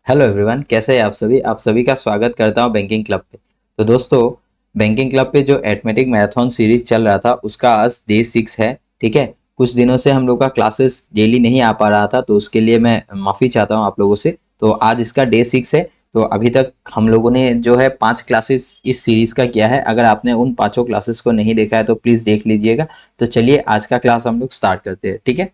Hello everyone, कैसे हैं आप सभी का स्वागत करता हूं बैंकिंग क्लब पे। तो दोस्तों, बैंकिंग क्लब पे जो एथमेटिक मैराथन सीरीज चल रहा था उसका आज डे 6 है। ठीक है, कुछ दिनों से हम लोग का क्लासेस डेली नहीं आ पा रहा था, तो उसके लिए मैं माफ़ी चाहता हूं आप लोगों से। तो आज इसका डे 6 है। तो अभी तक हम लोगों ने जो है 5 क्लासेस इस सीरीज का किया है। अगर आपने उन पाँचों क्लासेस को नहीं देखा है तो प्लीज़ देख लीजिएगा। तो चलिए आज का क्लास हम लोग स्टार्ट करते हैं। ठीक है,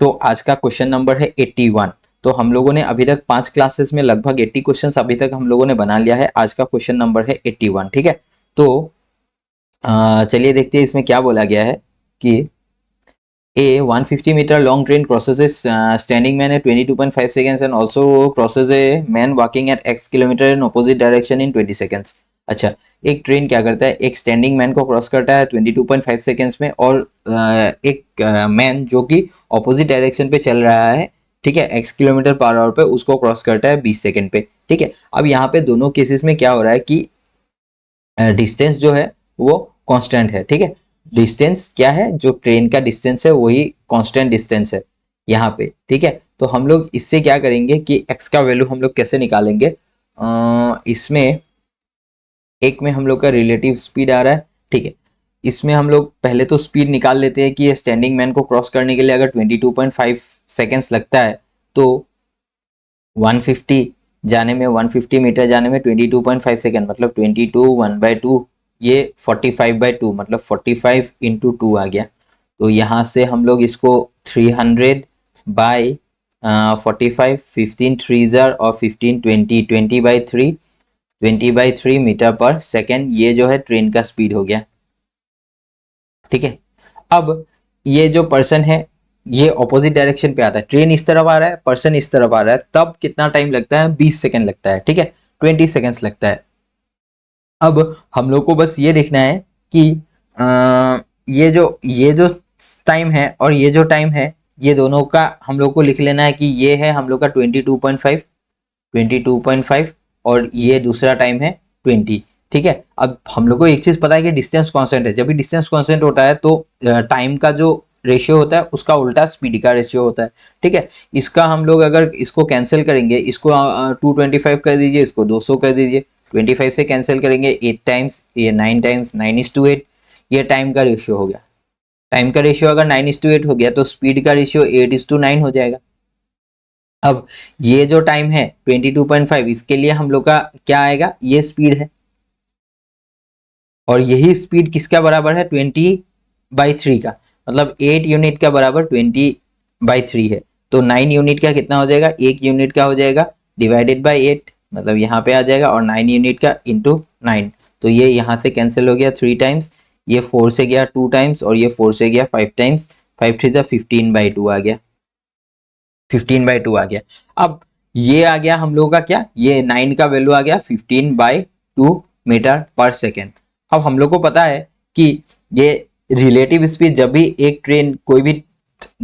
तो आज का क्वेश्चन नंबर है 81। तो हम लोगों ने अभी तक 5 क्लासेस में लगभग 80 क्वेश्चंस अभी तक हम लोगों ने बना लिया है। आज का क्वेश्चन नंबर है 81। ठीक है, तो चलिए देखते हैं इसमें क्या बोला गया है कि A 150 meter long train crosses standing man at 22.5 seconds and also crosses a man walking at x kilometer in opposite direction in 20 seconds। अच्छा, एक ट्रेन क्या करता है, एक स्टैंडिंग मैन को क्रॉस करता है 22.5 सेकेंड्स में, और एक मैन जो कि ऑपोजिट डायरेक्शन पे चल रहा है, ठीक है, x किलोमीटर पर आवर पे, उसको क्रॉस करता है 20 सेकेंड पे। ठीक है, अब यहाँ पे दोनों केसेस में क्या हो रहा है कि डिस्टेंस जो है वो कांस्टेंट है। ठीक है, डिस्टेंस क्या है, जो ट्रेन का डिस्टेंस है वही कांस्टेंट डिस्टेंस है यहाँ पे। ठीक है, तो हम लोग इससे क्या करेंगे कि x का वैल्यू हम लोग कैसे निकालेंगे। इसमें एक में हम लोग का रिलेटिव स्पीड आ रहा है। ठीक है, इसमें हम लोग पहले तो स्पीड निकाल लेते हैं कि ये स्टैंडिंग मैन को क्रॉस करने के लिए अगर 22.5 सेकेंड्स लगता है, तो 150 जाने में, 150 मीटर जाने में 22.5 सेकेंड मतलब 22 1/2, ये 45/2 मतलब 45 इंटू 2 आ गया। तो यहाँ से हम लोग इसको 300 बाई 45, 15 थ्री जार और 15 20, 20/3, 20/3 मीटर पर सेकेंड, ये जो है ट्रेन का स्पीड हो गया। ठीक है, अब ये जो पर्सन है ये ऑपोजिट डायरेक्शन पे आता है, ट्रेन इस तरफ आ रहा है, पर्सन इस तरफ आ रहा है, तब कितना टाइम लगता है, 20 सेकेंड लगता है। ठीक है, 20 सेकेंड्स लगता है। अब हम लोग को बस ये देखना है कि ये जो टाइम है और ये जो टाइम है, ये दोनों का हम लोग को लिख लेना है कि ये है हम लोग का 22.5, 22.5, और ये दूसरा टाइम है 20। ठीक है, अब हम लोग को एक चीज पता है कि डिस्टेंस कांस्टेंट है। जब भी डिस्टेंस कांस्टेंट होता है तो टाइम का जो रेशियो होता है उसका उल्टा स्पीड का रेशियो होता है। ठीक है, इसका हम लोग अगर इसको कैंसिल करेंगे, इसको 225 कर दीजिए, इसको 200 कर दीजिए, 25 से कैंसिल करेंगे 8 टाइम्स, ये 9 टाइम्स, 9:8, ये टाइम का रेशियो हो गया। टाइम का रेशियो अगर 9:8 हो गया तो स्पीड का रेशियो 8:9 हो जाएगा। अब ये जो टाइम है 22.5, इसके लिए हम लोग का क्या आएगा, ये स्पीड है, और यही स्पीड किसका बराबर है, 20/3 का, मतलब 8 यूनिट का बराबर 20/3 है। तो 9 यूनिट का कितना हो जाएगा, 1 यूनिट का हो जाएगा, डिवाइडेड बाई 8, मतलब यहाँ पे आ जाएगा, और 9 यूनिट का इंटू 9। तो ये यहाँ से कैंसिल हो गया 3 टाइम्स, ये 4 से गया 2 टाइम्स, और ये 4 से गया 5 टाइम्स, 5 3 15/2 आ गया, 15/2 आ गया। अब ये आ गया हम लोगों का क्या, ये 9 का वैल्यू आ गया 15/2 मीटर पर सेकेंड। अब हम लोग को पता है कि ये रिलेटिव स्पीड, जब भी एक ट्रेन, कोई भी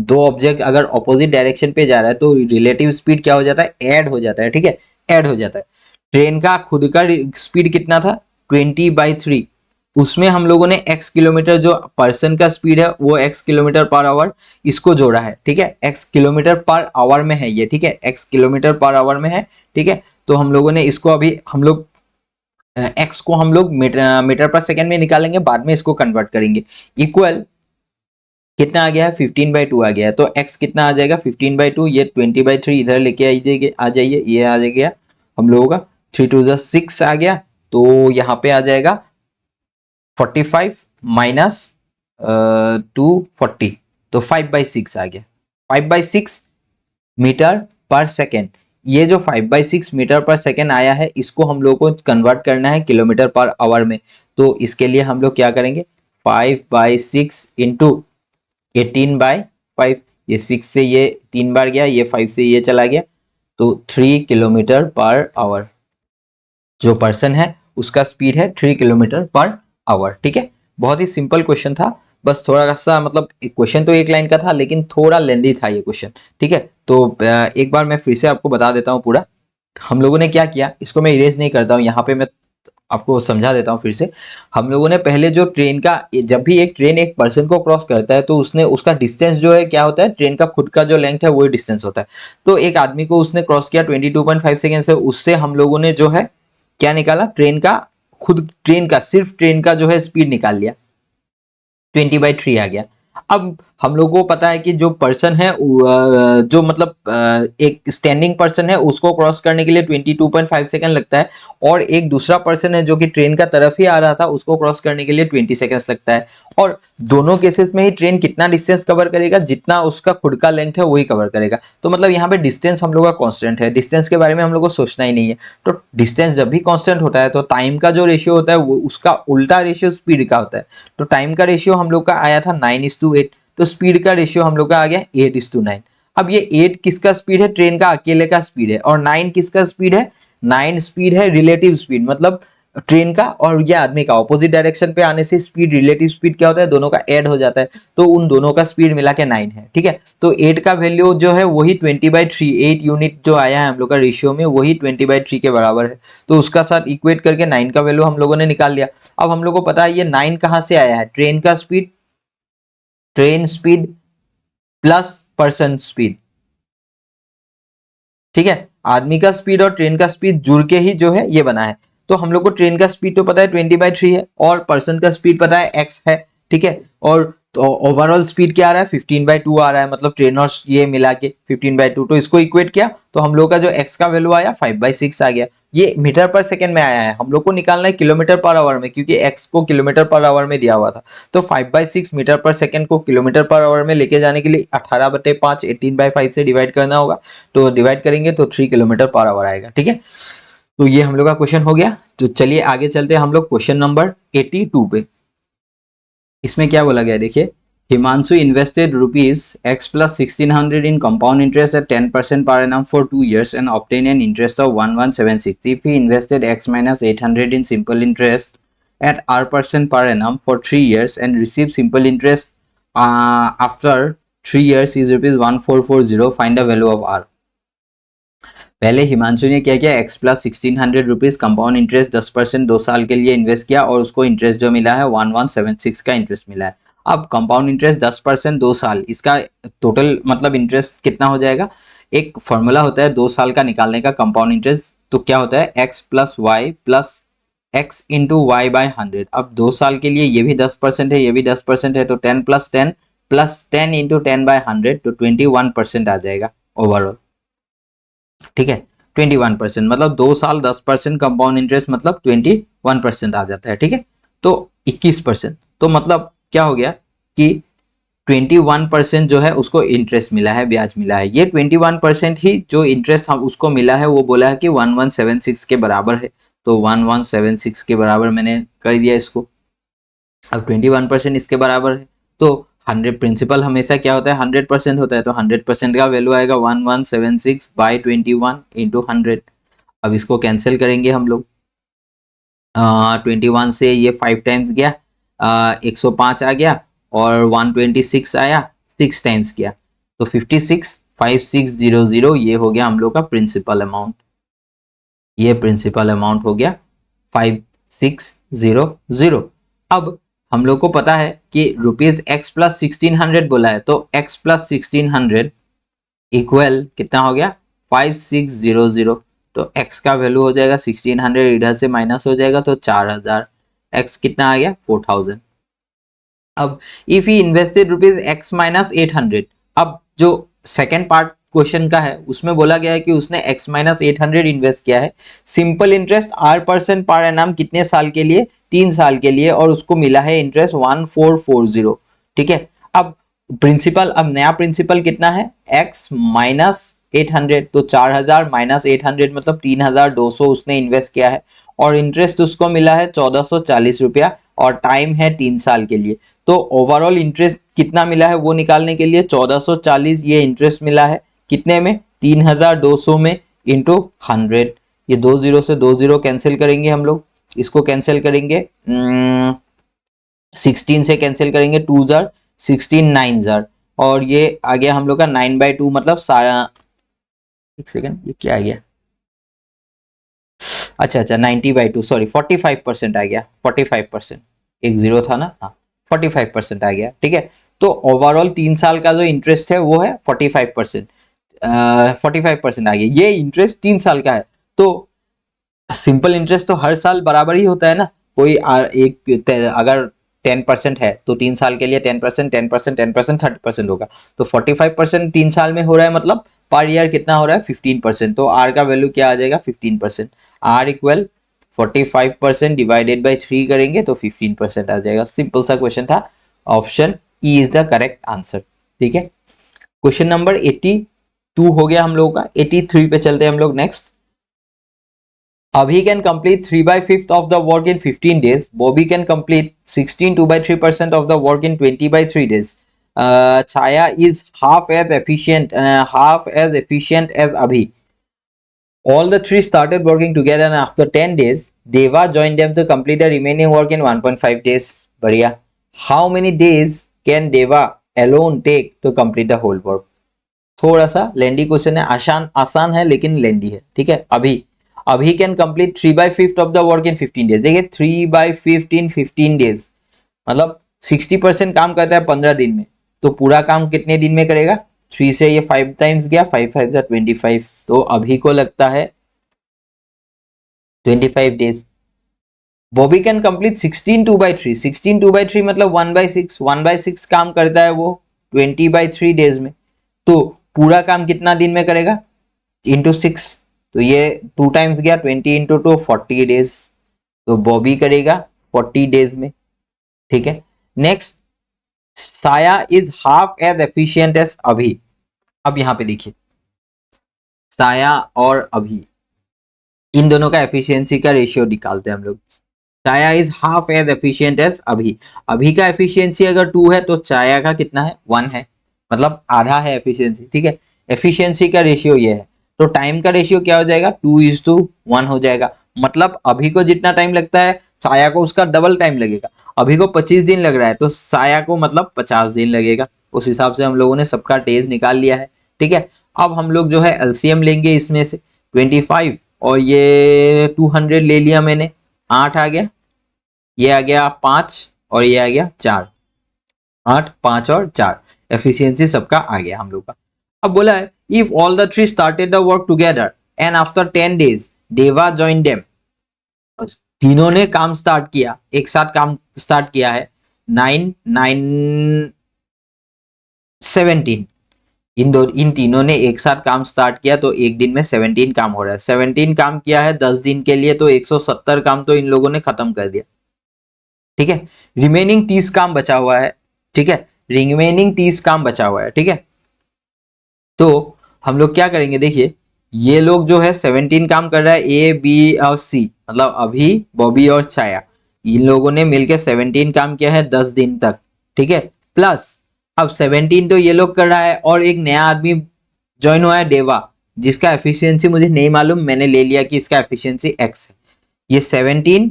दो ऑब्जेक्ट अगर ऑपोजिट डायरेक्शन पे जा रहा है तो रिलेटिव स्पीड क्या हो जाता है, ऐड हो जाता है। ठीक है, ऐड हो जाता है। ट्रेन का खुद का स्पीड कितना था, 20/3, उसमें हम लोगों ने x किलोमीटर, जो पर्सन का स्पीड है वो x किलोमीटर पर आवर, इसको जोड़ा है। ठीक है, x किलोमीटर पर आवर में है ये। ठीक है, x किलोमीटर पर आवर में है। ठीक है, तो हम लोगों ने इसको अभी हम लोग x को हम लोग मीटर पर सेकेंड में निकालेंगे, बाद में इसको कन्वर्ट करेंगे। इक्वल कितना आ गया है, 15/2 आ गया है। तो x कितना आ जाएगा, 15/2, ये 20/3 इधर लेके आ जाइए, ये आ गया हम लोगों का 3 2 6 आ गया। तो यहाँ पे आ जाएगा 45 माइनस 240, तो 5/6 आ गया, 5/6 मीटर पर सेकेंड। ये जो 5/6 मीटर पर सेकेंड आया है, इसको हम लोग को कन्वर्ट करना है किलोमीटर पर आवर में। तो इसके लिए हम लोग क्या करेंगे, 5/6 इंटू 18/5, ये 6 से ये 3 बार गया, ये 5 से ये चला गया, तो 3 किलोमीटर पर आवर, जो पर्सन है उसका स्पीड है 3 किलोमीटर पर आवर। ठीक है, बहुत ही सिंपल क्वेश्चन था, बस थोड़ा सा मतलब क्वेश्चन तो एक लाइन का था लेकिन थोड़ा लेंदी था ये क्वेश्चन। ठीक है, तो एक बार मैं फिर से आपको बता देता हूँ पूरा। हम लोगों ने क्या किया, इसको मैं इरेज नहीं करता हूँ, यहाँ पे मैं आपको समझा देता हूँ फिर से। हम लोगों ने पहले जो ट्रेन का, जब भी एक ट्रेन एक पर्सन को क्रॉस करता है तो उसने उसका डिस्टेंस जो है क्या होता है, ट्रेन का खुद का जो लेंथ है वही डिस्टेंस होता है। तो एक आदमी को उसने क्रॉस किया 22.5 सेकेंड से, उससे हम लोगों ने जो है क्या निकाला, ट्रेन का खुद, ट्रेन का सिर्फ ट्रेन का जो है स्पीड निकाल लिया, 20/3 आ गया। अब हम लोगों को पता है कि जो पर्सन है जो मतलब एक स्टैंडिंग पर्सन है उसको क्रॉस करने के लिए 22.5 सेकंड लगता है, और एक दूसरा पर्सन है जो कि ट्रेन का तरफ ही आ रहा था उसको क्रॉस करने के लिए 20 सेकंड्स लगता है। और दोनों केसेस में ही ट्रेन कितना डिस्टेंस कवर करेगा, जितना उसका खुद का लेंथ है वही कवर करेगा। तो मतलब यहाँ पे डिस्टेंस हम लोग का कांस्टेंट है, डिस्टेंस के बारे में हम लोग को सोचना ही नहीं है। तो डिस्टेंस जब भी कांस्टेंट होता है तो टाइम का जो रेशियो होता है वो उसका उल्टा रेशियो स्पीड का होता है। तो टाइम का रेशियो हम लोग का आया था 9:8, तो स्पीड का रेशियो हम लोग का आ गया 8:9। अब ये 8 किसका स्पीड है, ट्रेन का अकेले का स्पीड है, और 9 किसका स्पीड है, 9 स्पीड है रिलेटिव स्पीड, मतलब ट्रेन का और ये आदमी का ऑपोजिट डायरेक्शन पे आने से स्पीड, रिलेटिव स्पीड क्या होता है, दोनों का ऐड हो जाता है, तो उन दोनों का स्पीड मिला के 9 है। ठीक है, तो 8 का वैल्यू जो है वही 20/3, 8 यूनिट जो आया है हम लोग का रेशियो में वही 20/3 के बराबर है। तो उसका साथ इक्वेट करके 9 का वैल्यू हम लोगों ने निकाल लिया। अब हम लोग को पता है ये 9 कहां से आया है, ट्रेन का speed, train speed plus person speed. ठीक है, आदमी का स्पीड और ट्रेन का स्पीड जुड़ के ही जो है ये बना है। तो हम लोग को ट्रेन का स्पीड तो पता है 20/3 है, और पर्सन का स्पीड पता है x है। ठीक है, और तो ओवरऑल स्पीड क्या आ रहा है, 15/2 आ रहा है, मतलब ट्रेन और ये मिला के 15/2। तो इसको इक्वेट किया तो हम लोग का जो x का वैल्यू आया 5/6 आ गया। ये मीटर पर सेकंड में आया है, हम लोग को निकालना है किलोमीटर पर आवर में, क्योंकि x को किलोमीटर पर आवर में दिया हुआ था। तो 5/6 मीटर पर सेकंड को किलोमीटर पर आवर में लेके जाने के लिए 18/5 18/5 से डिवाइड करना होगा। तो डिवाइड करेंगे तो 3 किलोमीटर पर आवर आएगा। ठीक है, तो ये हम लोग का क्वेश्चन हो गया। तो चलिए आगे चलते हैं हम लोग क्वेश्चन नंबर 82 पे। इसमें क्या बोला गया देखिए, Himanshu invested rupees x plus 1600 in compound interest at 10% per annum for 2 years and obtained an interest of 1176. If he invested x minus 800 in simple interest at r% per annum for 3 years and received simple interest after 3 years is rupees 1440, find the value of r। पहले हिमांशु ने क्या किया, x plus 1600 rupees compound interest 10% 2 साल के लिए invest किया, और उसको इंटरेस्ट जो मिला है 1176 का इंटरेस्ट मिला है। अब कंपाउंड इंटरेस्ट 10% 2 साल, इसका टोटल मतलब इंटरेस्ट कितना हो जाएगा, एक फॉर्मूला होता है 2 साल का निकालने का कंपाउंड इंटरेस्ट। तो क्या होता है, x plus Y plus x into Y by 100। अब 2 साल के लिए ये भी 10% है, ये भी 10% है, तो 10 प्लस 10 प्लस 10 इंटू 10 बाय 100, तो 21% आ जाएगा ओवरऑल। ठीक है, 21%, मतलब 2 साल 10% कंपाउंड इंटरेस्ट मतलब 21% आ जाता है। ठीक है, तो 21%, तो मतलब क्या हो गया कि 21% जो है उसको इंटरेस्ट मिला है, ब्याज मिला है। ये 21% ही जो इंटरेस्ट हम उसको मिला है वो बोला है कि 1176 के बराबर है। तो 1176 के बराबर मैंने कर दिया इसको। अब 21% इसके बराबर है, तो 100 प्रिंसिपल हमेशा क्या होता है, 100% होता है, तो 100% का वैल्यू आएगा 1176/21 इंटू 100। अब इसको कैंसिल करेंगे हम लोग, 21 से ये 5 टाइम्स गया, 105 आ गया, और 126 आया 6 टाइम्स गया, तो 565600 ये हो गया हम लोग का प्रिंसिपल अमाउंट। ये प्रिंसिपल अमाउंट हो गया 5600। अब हम लोग को पता है कि रुपीज x प्लस 1600 बोला है, तो x प्लस 1600 इक्वल कितना हो गया 5600। तो x का वैल्यू हो जाएगा 1600, इधर से माइनस हो जाएगा तो 4000, x कितना आ गया 4000। अब if he invested rupees x minus 800, अब जो सेकेंड पार्ट क्वेश्चन का है उसमें बोला गया है कि उसने x माइनस 800 इन्वेस्ट किया है, simple interest r% per annum कितने साल के लिए, 3 साल के लिए, और उसको मिला है इंटरेस्ट 1440। ठीक है, अब प्रिंसिपल, अब नया प्रिंसिपल कितना है, x माइनस 800, तो 4000 माइनस 800 मतलब 3200 उसने इन्वेस्ट किया है, और इंटरेस्ट उसको मिला है 1440 रुपया, और टाइम है 3 साल के लिए। तो ओवरऑल इंटरेस्ट कितना मिला है वो निकालने के लिए 1440 ये इंटरेस्ट मिला है कितने में, 3200 में इंटू 100। ये 2 जीरो से 2 जीरो कैंसिल करेंगे हम लोग, इसको कैंसिल करेंगे 16 से कैंसिल करेंगे, 2 जार 16 9 जार, और ये आ गया हम लोग का 9/2 मतलब एक सेकेंड ये क्या आ गया, अच्छा अच्छा 90/2 सॉरी 45% आ गया, 45%, एक जीरो था ना, हाँ 45% आ गया, ठीक है। तो ओवरऑल 3 साल का जो इंटरेस्ट है वो है 45%, 45% आ गया, ये इंटरेस्ट 3 साल का है। तो सिंपल इंटरेस्ट तो हर साल बराबर ही होता है ना, कोई अगर 10% है तो 3 साल के लिए 10%, 10%, 10%, 30% होगा। तो 45% 3 साल में हो रहा है, मतलब पर ईयर कितना हो रहा है 15%। तो आर का वैल्यू क्या आ जाएगा 15%। आर इक्वल 45% डिवाइडेड बाई 3 करेंगे तो 15% आ जाएगा। सिंपल सा क्वेश्चन था, option E is the correct answer, ठीक है। क्वेश्चन नंबर 82 हो गया हम लोगों का। 83 पे चलते हैं हम लोग next. Abhi can complete 3/5 of the work in 15 days. Bobby can complete 16 2/3% of the work in 20/3 days. Chaya is half as efficient as Abhi. All the three started working together, and after 10 days, Deva joined them to complete the remaining work in 1.5 days. Bariya. How many days can Deva alone take to complete the whole work? थोड़ा सा लेंडी question है, आसान आसान है लेकिन लेंडी है, ठीक है। अभी अभी can complete 3/5 of the work in 15 days. देखिए 3/5 इन 15 डेज मतलब 60% काम करता है 15 दिन में, तो पूरा काम कितने दिन में करेगा? 3 से ये 5 टाइम्स गया, 5 5 25, तो अभी को लगता है 25 डेज। बॉबी कैन कंप्लीट 16 2/3, 16 2/3 मतलब 1/6, 1/6 काम करता है वो 20/3 डेज में, तो पूरा काम कितना दिन में करेगा? इंटू 6, तो ये 2 टाइम्स गया, 20 इंटू 2 40 डेज, तो बॉबी करेगा 40 डेज में, ठीक है। Next, Saya is half as efficient as Abhi. अब यहां पे देखिए साया और अभी, इन दोनों का एफिशिएंसी का रेशियो निकालते हैं हम लोग। Chhaya is half as efficient as Abhi. Abhi का एफिशिएंसी अगर 2 है तो चाया का कितना है? 1 है, मतलब आधा है एफिशिएंसी, ठीक है। एफिशिएंसी का रेशियो ये है, तो टाइम का रेशियो क्या हो जाएगा? 2:1 हो जाएगा। मतलब अभी को जितना टाइम लगता है साया को उसका डबल टाइम लगेगा। अभी को 25 दिन लग रहा है तो साया को मतलब 50 दिन लगेगा। उस हिसाब से हम लोगों ने सबका डेज निकाल लिया है, ठीक है। अब हम लोग जो है एलसीएम लेंगे, इसमें से 25 और ये 200 ले लिया मैंने, 8 आ गया, ये आ गया 5 और ये आ गया 4, 8 5 और 4, एफिशिएंसी सबका आ गया हम लोग का। अब बोला है if all the three started the work together and after 10 days देवा जॉइन देम। तीनों ने काम स्टार्ट किया, एक साथ काम स्टार्ट किया है, 9 9 17, इन तीनों ने एक साथ काम स्टार्ट किया तो एक दिन में 17 काम हो रहा है। 17 काम किया है 10 दिन के लिए, तो 170 काम तो इन लोगों ने खत्म कर दिया, ठीक है। रिमेनिंग 30 काम बचा हुआ है, ठीक है, रिमेनिंग 30 काम बचा हुआ है, ठीक है। तो हम लोग क्या करेंगे, देखिए ये लोग जो है 17 काम कर रहा है, ए बी और सी, मतलब अभी बॉबी और छाया, इन लोगों ने मिलकर 17 काम किया है 10 दिन तक, ठीक है। प्लस अब 17 तो ये लोग कर रहा है और एक नया आदमी ज्वाइन हुआ है देवा, जिसका एफिशिएंसी मुझे नहीं मालूम, मैंने ले लिया कि इसका एफिशिएंसी एक्स है। ये 17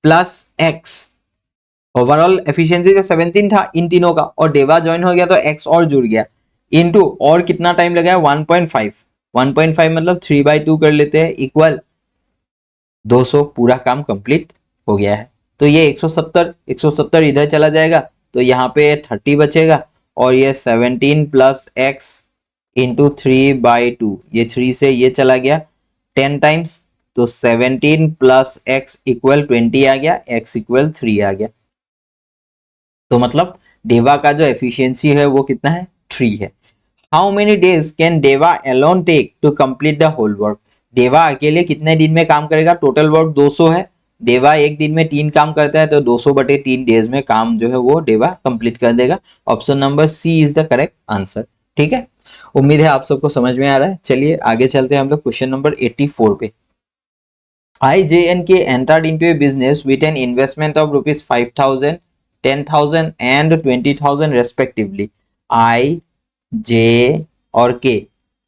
प्लस एक्स, ओवरऑल एफिशिएंसी जो 17 था इन तीनों का, और डेवा ज्वाइन हो गया तो एक्स और जुड़ गया, इनटू और कितना टाइम लगा है 1.5, 1.5 मतलब 3/2 कर लेते हैं, इक्वल 200, पूरा काम कंप्लीट हो गया है। तो ये 170 इधर चला जाएगा, तो यहाँ पे 30 बचेगा, और ये 17 प्लस एक्स इंटू 3/2, ये 3 से ये चला गया 10 टाइम्स, तो 17 प्लस एक्स इक्वल 20 आ गया, एक्स इक्वल 3 आ गया। तो मतलब डेवा का जो एफिशिएंसी है वो कितना है? 3 है। How many days can Deva alone take to complete the whole work. Deva अकेले कितने दिन में काम करेगा? टोटल वर्क 200 है, डेवा एक दिन में 3 काम करता है, तो 200/3 डेज में काम जो है वो डेवा कंप्लीट कर देगा। Option number C is the correct answer, ठीक है। उम्मीद है आप सबको समझ में आ रहा है। चलिए आगे चलते हैं हम लोग क्वेश्चन नंबर 84 पे। IJNK entered into a business with an investment of rupees 5,000, 10,000 and 20,000 respectively. I, J और K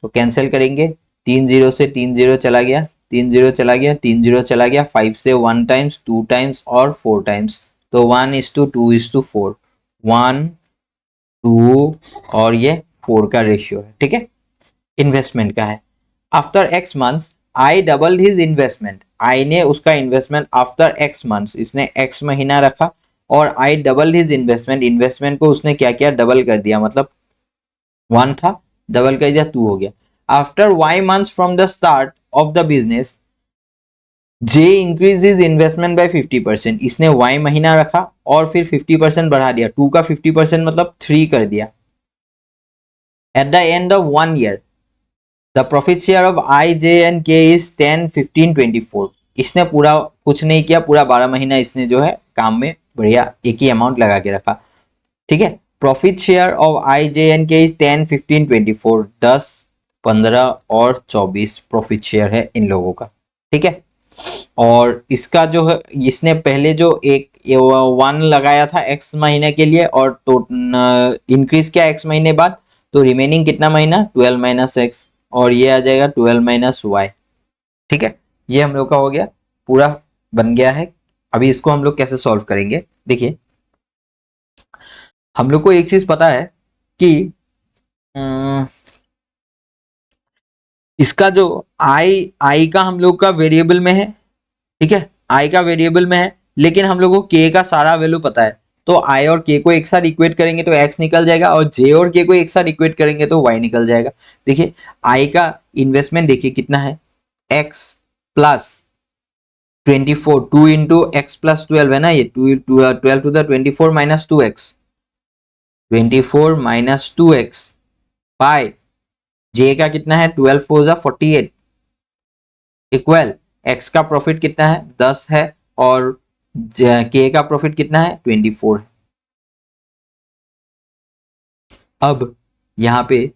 तो कैंसिल करेंगे, 3 जीरो से 3 जीरो चला गया, 3 जीरो चला गया, 3 जीरो चला गया, 5 से 1 टाइम्स, 2 टाइम्स और 4 टाइम्स, तो 1:2:4, 1 2 और ये 4 का रेशियो है, ठीक है। इन्वेस्टमेंट का है। After x months I doubled his investment, I ने उसका इन्वेस्टमेंट आफ्टर एक्स मंथ्स, इसने एक्स महीना रखा और I doubled his investment, investment को उसने क्या किया, डबल कर दिया, मतलब 1 था डबल कर दिया 2 हो गया। After Y months from the start of the business J increase his investment by 50%, इसने वाई महीना रखा और फिर 50% बढ़ा दिया, 2 का 50% मतलब 3 कर दिया। At the end of 1 year the profit share of I J and के इज 10, 15, 24, इसने पूरा कुछ नहीं किया, पूरा 12 महीना इसने जो है काम में बढ़िया एक ही अमाउंट लगा के रखा, ठीक है। Profit share of I J and के इज 10, 15, 24, 10, 15 और 24 प्रॉफिट शेयर है इन लोगों का, ठीक है। और इसका जो है, इसने पहले जो एक 1 लगाया था एक्स महीने के लिए और तो इंक्रीज किया एक्स महीने बाद, तो रिमेनिंग कितना महीना, 12 माइनस एक्स, और ये आ जाएगा 12 माइनस वाई, ठीक है। ये हम लोग का हो गया, पूरा बन गया है। अभी इसको हम लोग कैसे सॉल्व करेंगे, देखिए हम लोग को एक चीज पता है कि इसका जो आई का हम लोग का वेरिएबल में है, ठीक है, आई का वेरिएबल में है, लेकिन हम लोग को के का सारा वैल्यू पता है, तो आई और के को एक साथ इक्वेट करेंगे तो एक्स निकल जाएगा, और जे और के को एक साथ इक्वेट करेंगे तो वाई निकल जाएगा। देखिए आई का इन्वेस्टमेंट देखिए कितना है, x plus 24, 2 into x plus 12 है ना, ये 12 to the 24 minus 2x, 24 minus 2x by J का कितना है 12 4 जा 48 इक्वल एक्स का प्रॉफिट कितना है 10 है और के का प्रॉफिट कितना है 24 है। अब यहाँ पे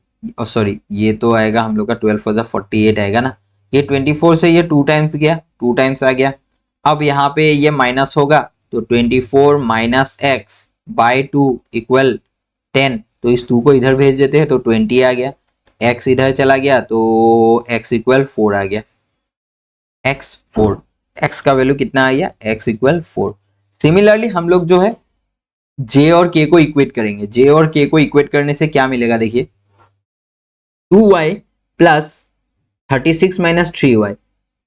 सॉरी ये तो आएगा हम लोग का 12 4 जा 48 आएगा ना, ये 24 से ये 2 टाइम्स गया, 2 टाइम्स आ गया। अब यहाँ पे ये माइनस होगा तो 24 माइनस एक्स बाई 2 इक्वल 10, तो इस 2 को इधर भेज देते हैं तो 20 आ गया, x इधर चला गया तो x इक्वल 4 आ गया, x 4, x का वैल्यू कितना आ गया, x इक्वल 4। सिमिलरली हम लोग जो है j और k को इक्वेट करेंगे, j और k को इक्वेट करने से क्या मिलेगा, देखिए 2y plus 36 minus 3y,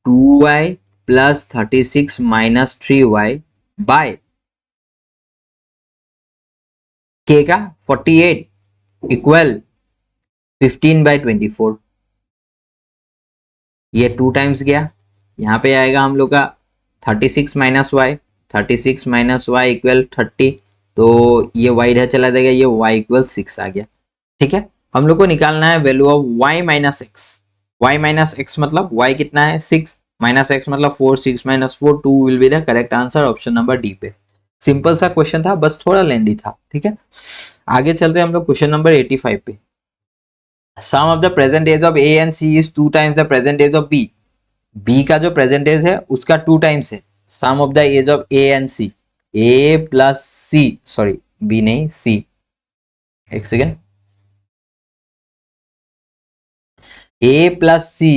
2y plus 36 minus 3y by k का 48 इक्वल 15/24, ये 2 टाइम्स गया, यहाँ पे आएगा हम लोग का 36 minus Y, 36 minus Y equal 30, तो ये वाई इधर चला जाएगा, ये y इक्वल 6 आ गया, ठीक है। हम लोग को निकालना है value of y minus x, y minus x मतलब y कितना है 6 माइनस एक्स मतलब 4, 6 minus 4, 2 will be the correct answer, option number D पे। सिंपल सा क्वेश्चन था, बस थोड़ा लेंदी था, ठीक है। आगे चलते हैं हम लोग क्वेश्चन नंबर 85 पे। Sum of the present age of A and C is 2 times the present age of B, B का जो प्रेजेंट एज है उसका 2 टाइम्स है sum of the age of A and C, A plus C, sorry B नहीं C, एक second, A plus C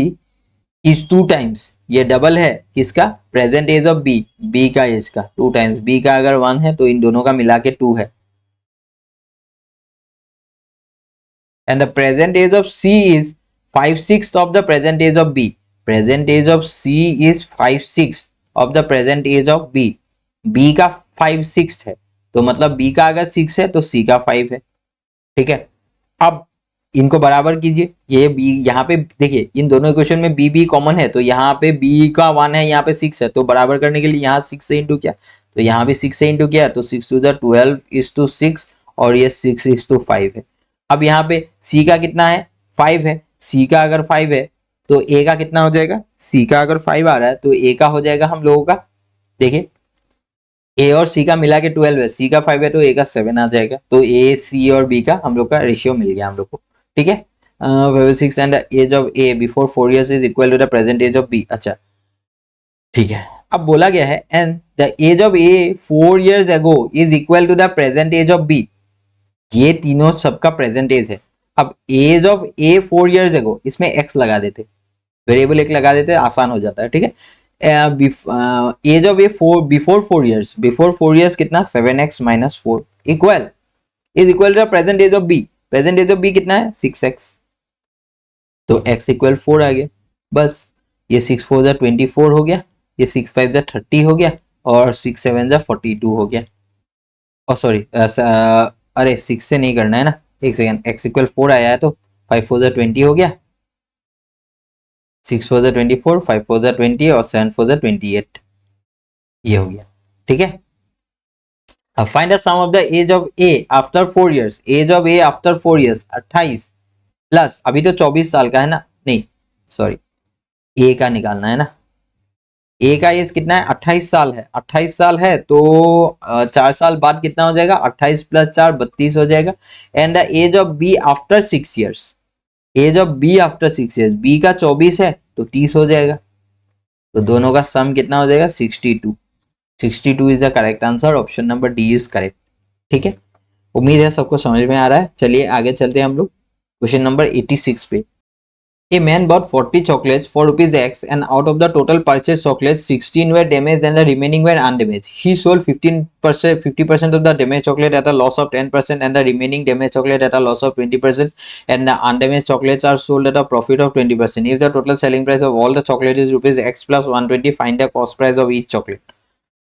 is 2 times, ये double है किसका, present age of B, B का एज का 2 टाइम्स, बी का अगर 1 है तो इन दोनों का मिला के 2 है, and the present age of C is 5/6 of the present age of B, present age of C is 5/6 of the present age of B, B का 5/6 है, तो मतलब बी का अगर 6 है तो सी का 5 है, ठीक है। अब इनको बराबर कीजिए, ये बी यहाँ पे देखिए इन दोनों इक्वेशन में बी बी कॉमन है, तो यहाँ पे बी का 1 है, यहाँ पे 6 है, तो बराबर करने के लिए यहाँ 6 से इंटू किया, तो यहाँ भी 6 से इंटू किया, तो 6 टू द 12 इज टू 6 और ये 6 इज टू 5 है। अब यहाँ पे सी का कितना है 5 है, सी का अगर 5 है तो ए का कितना हो जाएगा, सी का अगर 5 आ रहा है तो ए का हो जाएगा हम लोगों का, देखिए ए और सी का मिला के 12 है, सी का 5 है तो ए का 7 आ जाएगा, तो ए सी और बी का हम लोग का रेशियो मिल गया हम लोग को, ठीक है। 6 and age of A before 4 years is equal to the present age of B, अच्छा ठीक है। अब बोला गया है and the age of A 4 years ago is equal to the present age of B, ये तीनों सबका प्रेजेंट एज है। अब age of A 4 years ago, इसमें एक्स लगा देते, वेरिएबल एक लगा देते, आसान हो जाता है, ठीक है। Age of A 4 before 4 years, before 4 years कितना 7x minus 4 equal is equal to present age of B, present age of B कितना है 6x, तो x इक्वल 4 आ गया, बस ये 6 4 जा 24 हो गया, ये 6 5 जा 30 हो गया, और 6 7 जा 42 हो गया। और सॉरी, अरे 6 से नहीं करना है ना, एक सेकेंड, x इक्वल 4 आया है तो 5 4 जा 20 हो गया, 6 4 जा 24, 5 4 जा 20 और 7 4 जा 28, ये हो गया। ठीक है, अब find the sum of the age of A after 4 years. Age of A after 4 years 28 plus, अभी तो 24 साल का है ना, नहीं सॉरी, ए का निकालना है ना। ए का एज कितना है, 28 साल है, 28 साल है तो 4 साल बाद कितना हो जाएगा, 28 प्लस 4 32 हो जाएगा। And the age of B after 6 years, age of B after 6 years, B का 24 है तो 30 हो जाएगा, तो दोनों का सम कितना हो जाएगा, 62। 62 is the correct answer, option number D is correct. ठीक है, उम्मीद है सबको समझ में आ रहा है। चलिए आगे चलते हैं हम लोग क्वेश्चन नंबर 86 पे। A man bought 40 chocolates for rupees X, and out of the total purchased chocolates, 16 were damaged and the remaining were undamaged. He sold 15%, 50% of the damaged chocolate at a loss of 10%, and the remaining damaged chocolate at a loss of 20%, and the undamaged chocolates are sold at a profit of 20%. If the total selling price of all the chocolate is rupees X plus 120, find the cost price of each chocolate.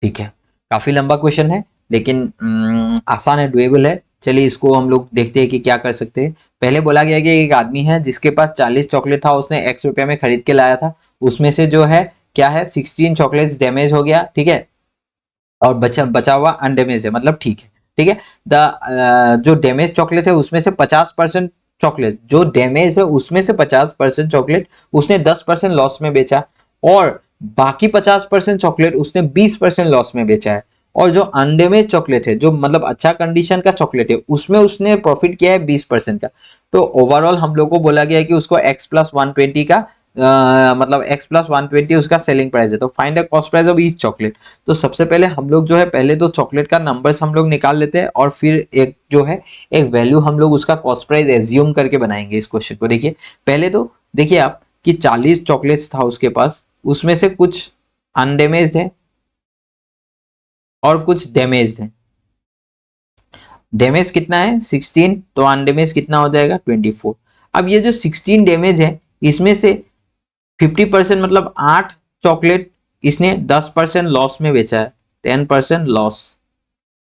ठीक है, काफी लंबा question है लेकिन आसान है, doable है। चलिए इसको हम लोग देखते हैं कि क्या कर सकते हैं। पहले बोला गया कि एक आदमी है जिसके पास 40 चॉकलेट था, उसने x रुपया में खरीद के लाया था, उसमें से जो है क्या है 16 चॉकलेट्स डैमेज हो गया, ठीक है, और बचा हुआ अनडैमेज है, मतलब ठीक है। ठीक है, जो डैमेज चॉकलेट है उसमें से 50% चॉकलेट जो डैमेज है उसमें से 50% चॉकलेट उसने 10% लॉस में बेचा, और बाकी 50% चॉकलेट उसने 20% लॉस में बेचा है। और जो अनडैमेज चॉकलेट है, जो मतलब अच्छा कंडीशन का चॉकलेट है, उसमें उसने प्रॉफिट किया है 20% का। तो ओवरऑल हम लोग को बोला गया है कि उसको x प्लस 120 का मतलब x प्लस 120 उसका सेलिंग प्राइस है। तो find the cost price of each chocolate. तो सबसे पहले हम लोग जो है पहले तो चॉकलेट का नंबर्स हम लोग निकाल लेते हैं, और फिर एक जो है एक वैल्यू हम लोग उसका कॉस्ट प्राइस एज्यूम करके बनाएंगे इस क्वेश्चन को। देखिए पहले तो देखिए आप कि 40 चॉकलेट्स था उसके पास, उसमें से कुछ अनडैमेज्ड है और कुछ डैमेज्ड है। डैमेज कितना है 16, तो अनडैमेज कितना हो जाएगा 24। अब ये जो 16 डैमेज है इसमें से 50% मतलब 8 चॉकलेट इसने 10% लॉस में बेचा है, 10% लॉस,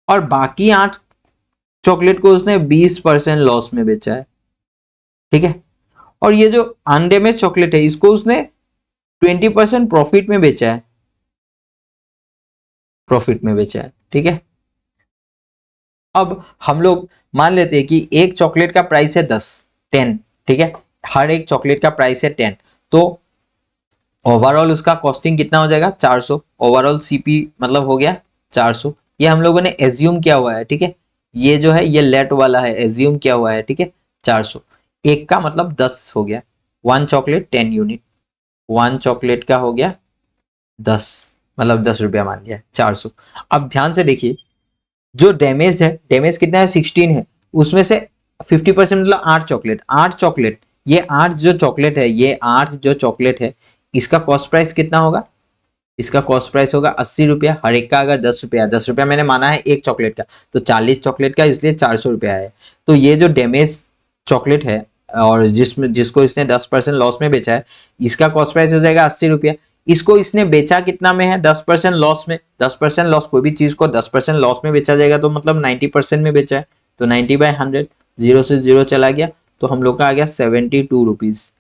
और बाकी 8 चॉकलेट को उसने 20% लॉस में बेचा है। ठीक है, और ये जो अनडैमेज चॉकलेट है इसको उसने 20% प्रॉफिट में बेचा है, प्रॉफिट में बेचा है। ठीक है, अब हम लोग मान लेते हैं कि एक चॉकलेट का प्राइस है 10, ठीक है, हर एक चॉकलेट का प्राइस है 10, तो ओवरऑल उसका कॉस्टिंग कितना हो जाएगा 400। ओवरऑल सीपी मतलब हो गया 400, ये हम लोगों ने एज्यूम किया हुआ है। ठीक है, ये जो है ये लेट वाला है, एज्यूम किया हुआ है। ठीक है, 400 एक का मतलब 10 हो गया, 1 चॉकलेट 10 यूनिट, 1 चॉकलेट का हो गया 10, मतलब 10 रुपया मान लिया 400। अब ध्यान से देखिए जो डैमेज है, डैमेज कितना है 16 है, उसमें से 50% मतलब 8 चॉकलेट, 8 चॉकलेट, ये 8 जो चॉकलेट है, ये 8 जो चॉकलेट है इसका कॉस्ट प्राइस कितना होगा, इसका कॉस्ट प्राइस होगा 80 रुपया। हर एक का अगर 10 रुपया, 10 रुपया मैंने माना है एक चॉकलेट का, तो 40 चॉकलेट का इसलिए 400 रुपया है। तो ये जो डैमेज चॉकलेट है और जिसको इसने 10% लॉस में बेचा है, इसका कॉस्ट प्राइस हो जाएगा 80 रुपया। इसको इसने बेचा कितना में है 10% लॉस में, 10% लॉस, कोई भी चीज को 10% लॉस में बेचा जाएगा तो मतलब 90% में बेचा है, तो 90/100, 0 से 0 चला गया, तो हम लोग का आ गया 72 रुपीज।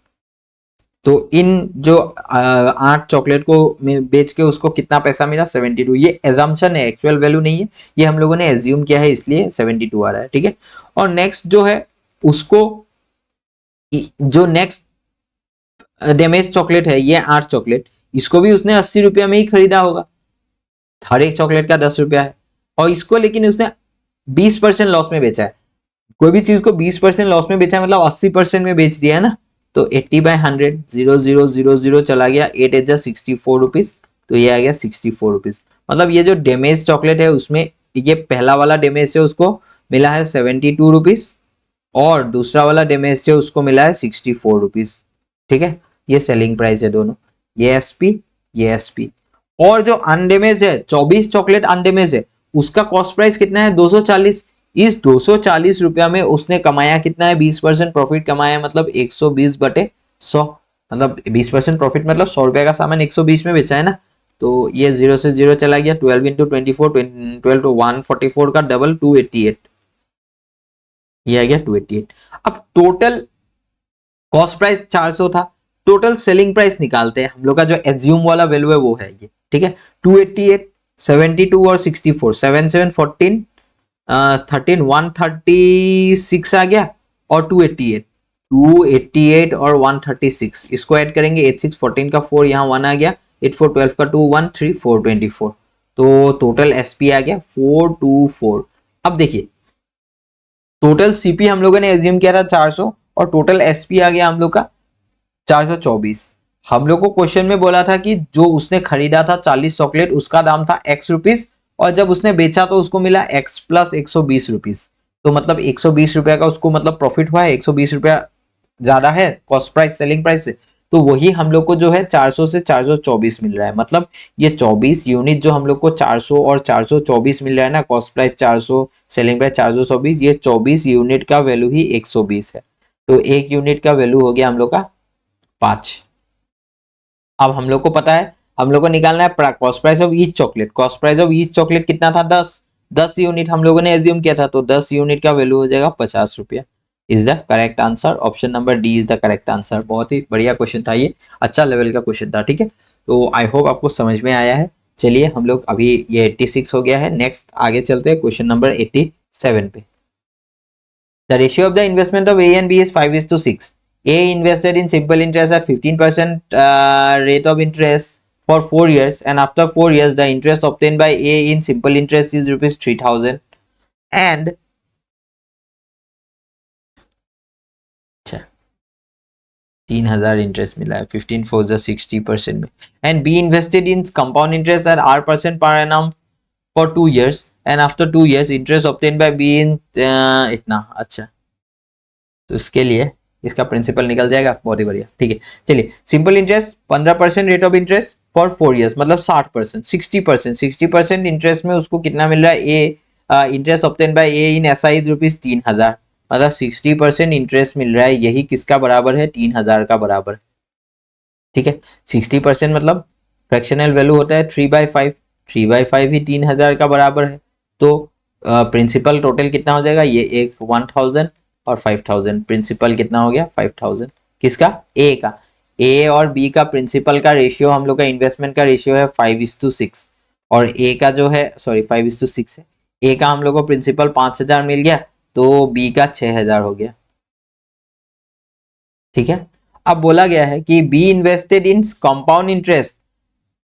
तो इन जो 8 चॉकलेट को बेच के उसको कितना पैसा मिला 72। ये एजम्पशन है, एक्चुअल वैल्यू नहीं है, ये हम लोगों ने एज्यूम किया है इसलिए 72 आ रहा है। ठीक है, और नेक्स्ट जो है उसको जो नेक्स्ट डैमेज चॉकलेट है ये 8 चॉकलेट, इसको भी उसने 80 रुपया में ही खरीदा होगा, हर एक चॉकलेट का 10 रुपया है, और इसको लेकिन उसने 20% लॉस में बेचा है। कोई भी चीज को 20% लॉस में बेचा है मतलब 80% में बेच दिया है ना, तो 80/100, 0000 चला गया, 8 एज 64 रुपीज, तो ये आ गया 64 रुपीज। मतलब ये जो डैमेज चॉकलेट है उसमें ये पहला वाला डैमेज है उसको मिला है 72 रुपीज, और दूसरा वाला डैमेज है उसको मिला है 64 रुपीज। ठीक है, ये सेलिंग प्राइस है दोनों, ये एसपी, ये एसपी। और जो अनडेमेज है 24 चॉकलेट अनडेमेज है, उसका कॉस्ट प्राइस कितना है 240। इस 240 रुपया में उसने कमाया कितना है 20% प्रॉफिट कमाया है, मतलब 120/100। मतलब 20% प्रॉफिट मतलब 100 रुपए का सामान 120 में बेचा है ना, तो ये 0 से 0 चला गया, 12 इंटू 24, 12 टू 144 का डबल 288, ये आ गया 288। अब टोटल कॉस्ट प्राइस 400 था, टोटल सेलिंग प्राइस निकालते हैं हम लोग का, जो एज्यूम वाला वैल्यू है वो है ये, ठीक है। 288, 72 और 64, 7 7 14 13 136 आ गया, और 288, 288 और 136 इसको ऐड करेंगे, 86 14 का 4 यहाँ 1 आ गया, 84 12 का 2 1 3 4 24, तो टोटल एसपी आ गया 424। अब देखिए टोटल सीपी हम लोगों ने एज्यूम किया था 400 और टोटल एसपी आ गया हम लोग का 424। हम लोग को क्वेश्चन में बोला था कि जो उसने खरीदा था 40 चॉकलेट उसका दाम था x रुपीस, और जब उसने बेचा तो उसको मिला x प्लस 120 रुपीस, तो मतलब 120 रुपया का उसको मतलब प्रॉफिट हुआ है, 120 रुपया ज्यादा है कॉस्ट प्राइस सेलिंग प्राइस से, तो वही हम लोग को जो है 400 से 424 मिल रहा है। मतलब ये 24 यूनिट जो हम लोग को 400 और 424 मिल रहा है ना, कॉस्ट प्राइस 400 सेलिंग प्राइस 424, ये 24 यूनिट का वैल्यू ही 120 है, तो एक यूनिट का वैल्यू हो गया हम लोग का 5। अब हम लोग को पता है, हम लोग को निकालना है cost price of each chocolate, cost price of each chocolate कितना था 10 यूनिट हम लोगों ने एज्यूम किया था, तो 10 यूनिट का वैल्यू हो जाएगा 50 रुपया। Is the correct answer, option number D is the correct answer. बहुत ही बढ़िया क्वेश्चन था ये, अच्छा लेवल का क्वेश्चन था, ठीक है। तो आई होप आपको समझ में आया है। चलिए हम लोग अभी ये 86 हो गया है, नेक्स्ट आगे चलते हैं क्वेश्चन नंबर 87 पे। The ratio of the investment of A and B is 5:6. A invested in simple interest at 15% rate of interest for 4 years, and after 4 years the interest obtained by A in simple interest is rupees 3000, and 3000 interest मिला है, 15 for the 60% में, and B invested in compound interest at R% per annum for 2 years, and after 2 years interest obtained by B in इतना, अच्छा तो इसके लिए इसका principal निकल जाएगा, बहुत ही बढ़िया, ठीक है। चलिए simple interest 15% rate of interest for 4 years, मतलब 60%, 60% इंटरेस्ट में उसको कितना मिल रहा है, A interest obtain by A in SI rupees 3000, मतलब 60% इंटरेस्ट मिल रहा है, यही किसका बराबर है, 3000 का बराबर, ठीक है। 60% मतलब फ्रैक्शनल वैल्यू होता है 3/5, 3/5 ही 3000 का बराबर है, तो प्रिंसिपल टोटल कितना हो जाएगा, ये एक 1000 और 5000, प्रिंसिपल कितना हो गया 5000, किसका, ए का। ए और बी का प्रिंसिपल का रेशियो हम लोग का इन्वेस्टमेंट का रेशियो है 5:6, और ए का जो है सॉरी 5:6 है, ए का हम लोग को प्रिंसिपल 5000 मिल गया, तो बी का 6000 हो गया, ठीक है। अब बोला गया है कि be invested in compound interest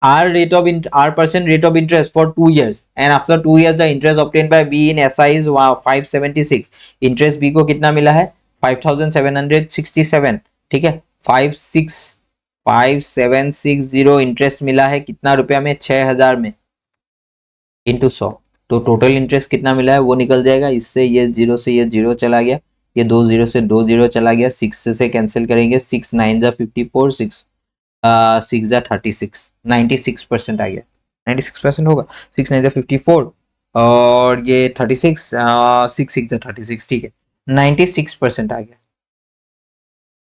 R% rate of interest for 2 years, and after 2 years the interest obtained by B in SI is 576, interest B को कितना मिला है 5767, ठीक है, 5760 इंटरेस्ट मिला है, कितना रुपया में, 6000 में, इंटू 100, तो टोटल इंटरेस्ट कितना मिला है वो निकल जाएगा, इससे ये 0 से ये 0 चला गया, ये 2 0 से 2 0 चला गया, 6 से कैंसिल करेंगे, 6 9 जा 54, 6 6 जा 36, 96% आ गया, 96% होगा, 6 9 जा 54 और ये 36, 6 6 जा 36, ठीक है, 96% आ गया।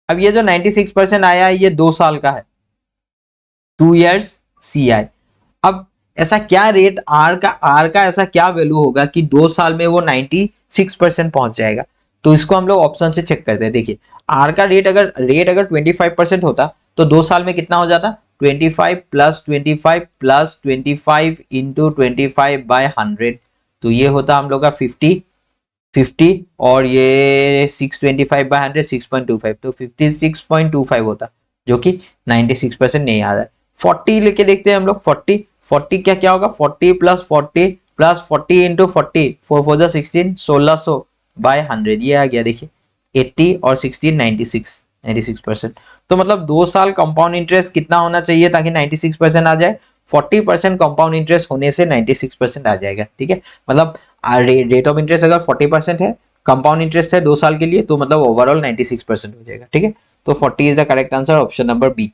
अब ये जो 96% आया है ये 2 साल का है, 2 years CI। अब ऐसा क्या रेट आर का ऐसा क्या वैल्यू होगा कि 2 साल में वो 96% पहुंच जाएगा, तो इसको हम लोग ऑप्शन से चेक करते हैं। देखिए आर का रेट अगर 25% होता तो 2 साल में कितना हो जाता, 25 प्लस 25 प्लस 25 इंटू 25/100, तो ये होता हम लोग का 50 और ये 625/100 6.25, तो 56.25 होता, जो कि 96% नहीं आ रहा है। 40 लेके देखते हैं हम लोग, 40 क्या क्या होगा, 40 प्लस 40 प्लस 40 इंटू 40, 4 4 जा 16, 1600/100, ये आ गया, देखिए 80 और 16 96%। तो मतलब 2 साल कंपाउंड इंटरेस्ट कितना होना चाहिए ताकि 96% आ जाए, 40% कंपाउंड इंटरेस्ट होने से 96% आ जाएगा, ठीक है। मतलब रेट ऑफ इंटरेस्ट अगर 40% है, कंपाउंड इंटरेस्ट है 2 साल के लिए, तो मतलब ओवरऑल 96% हो जाएगा, ठीक है। तो 40 is the correct answer, option number B.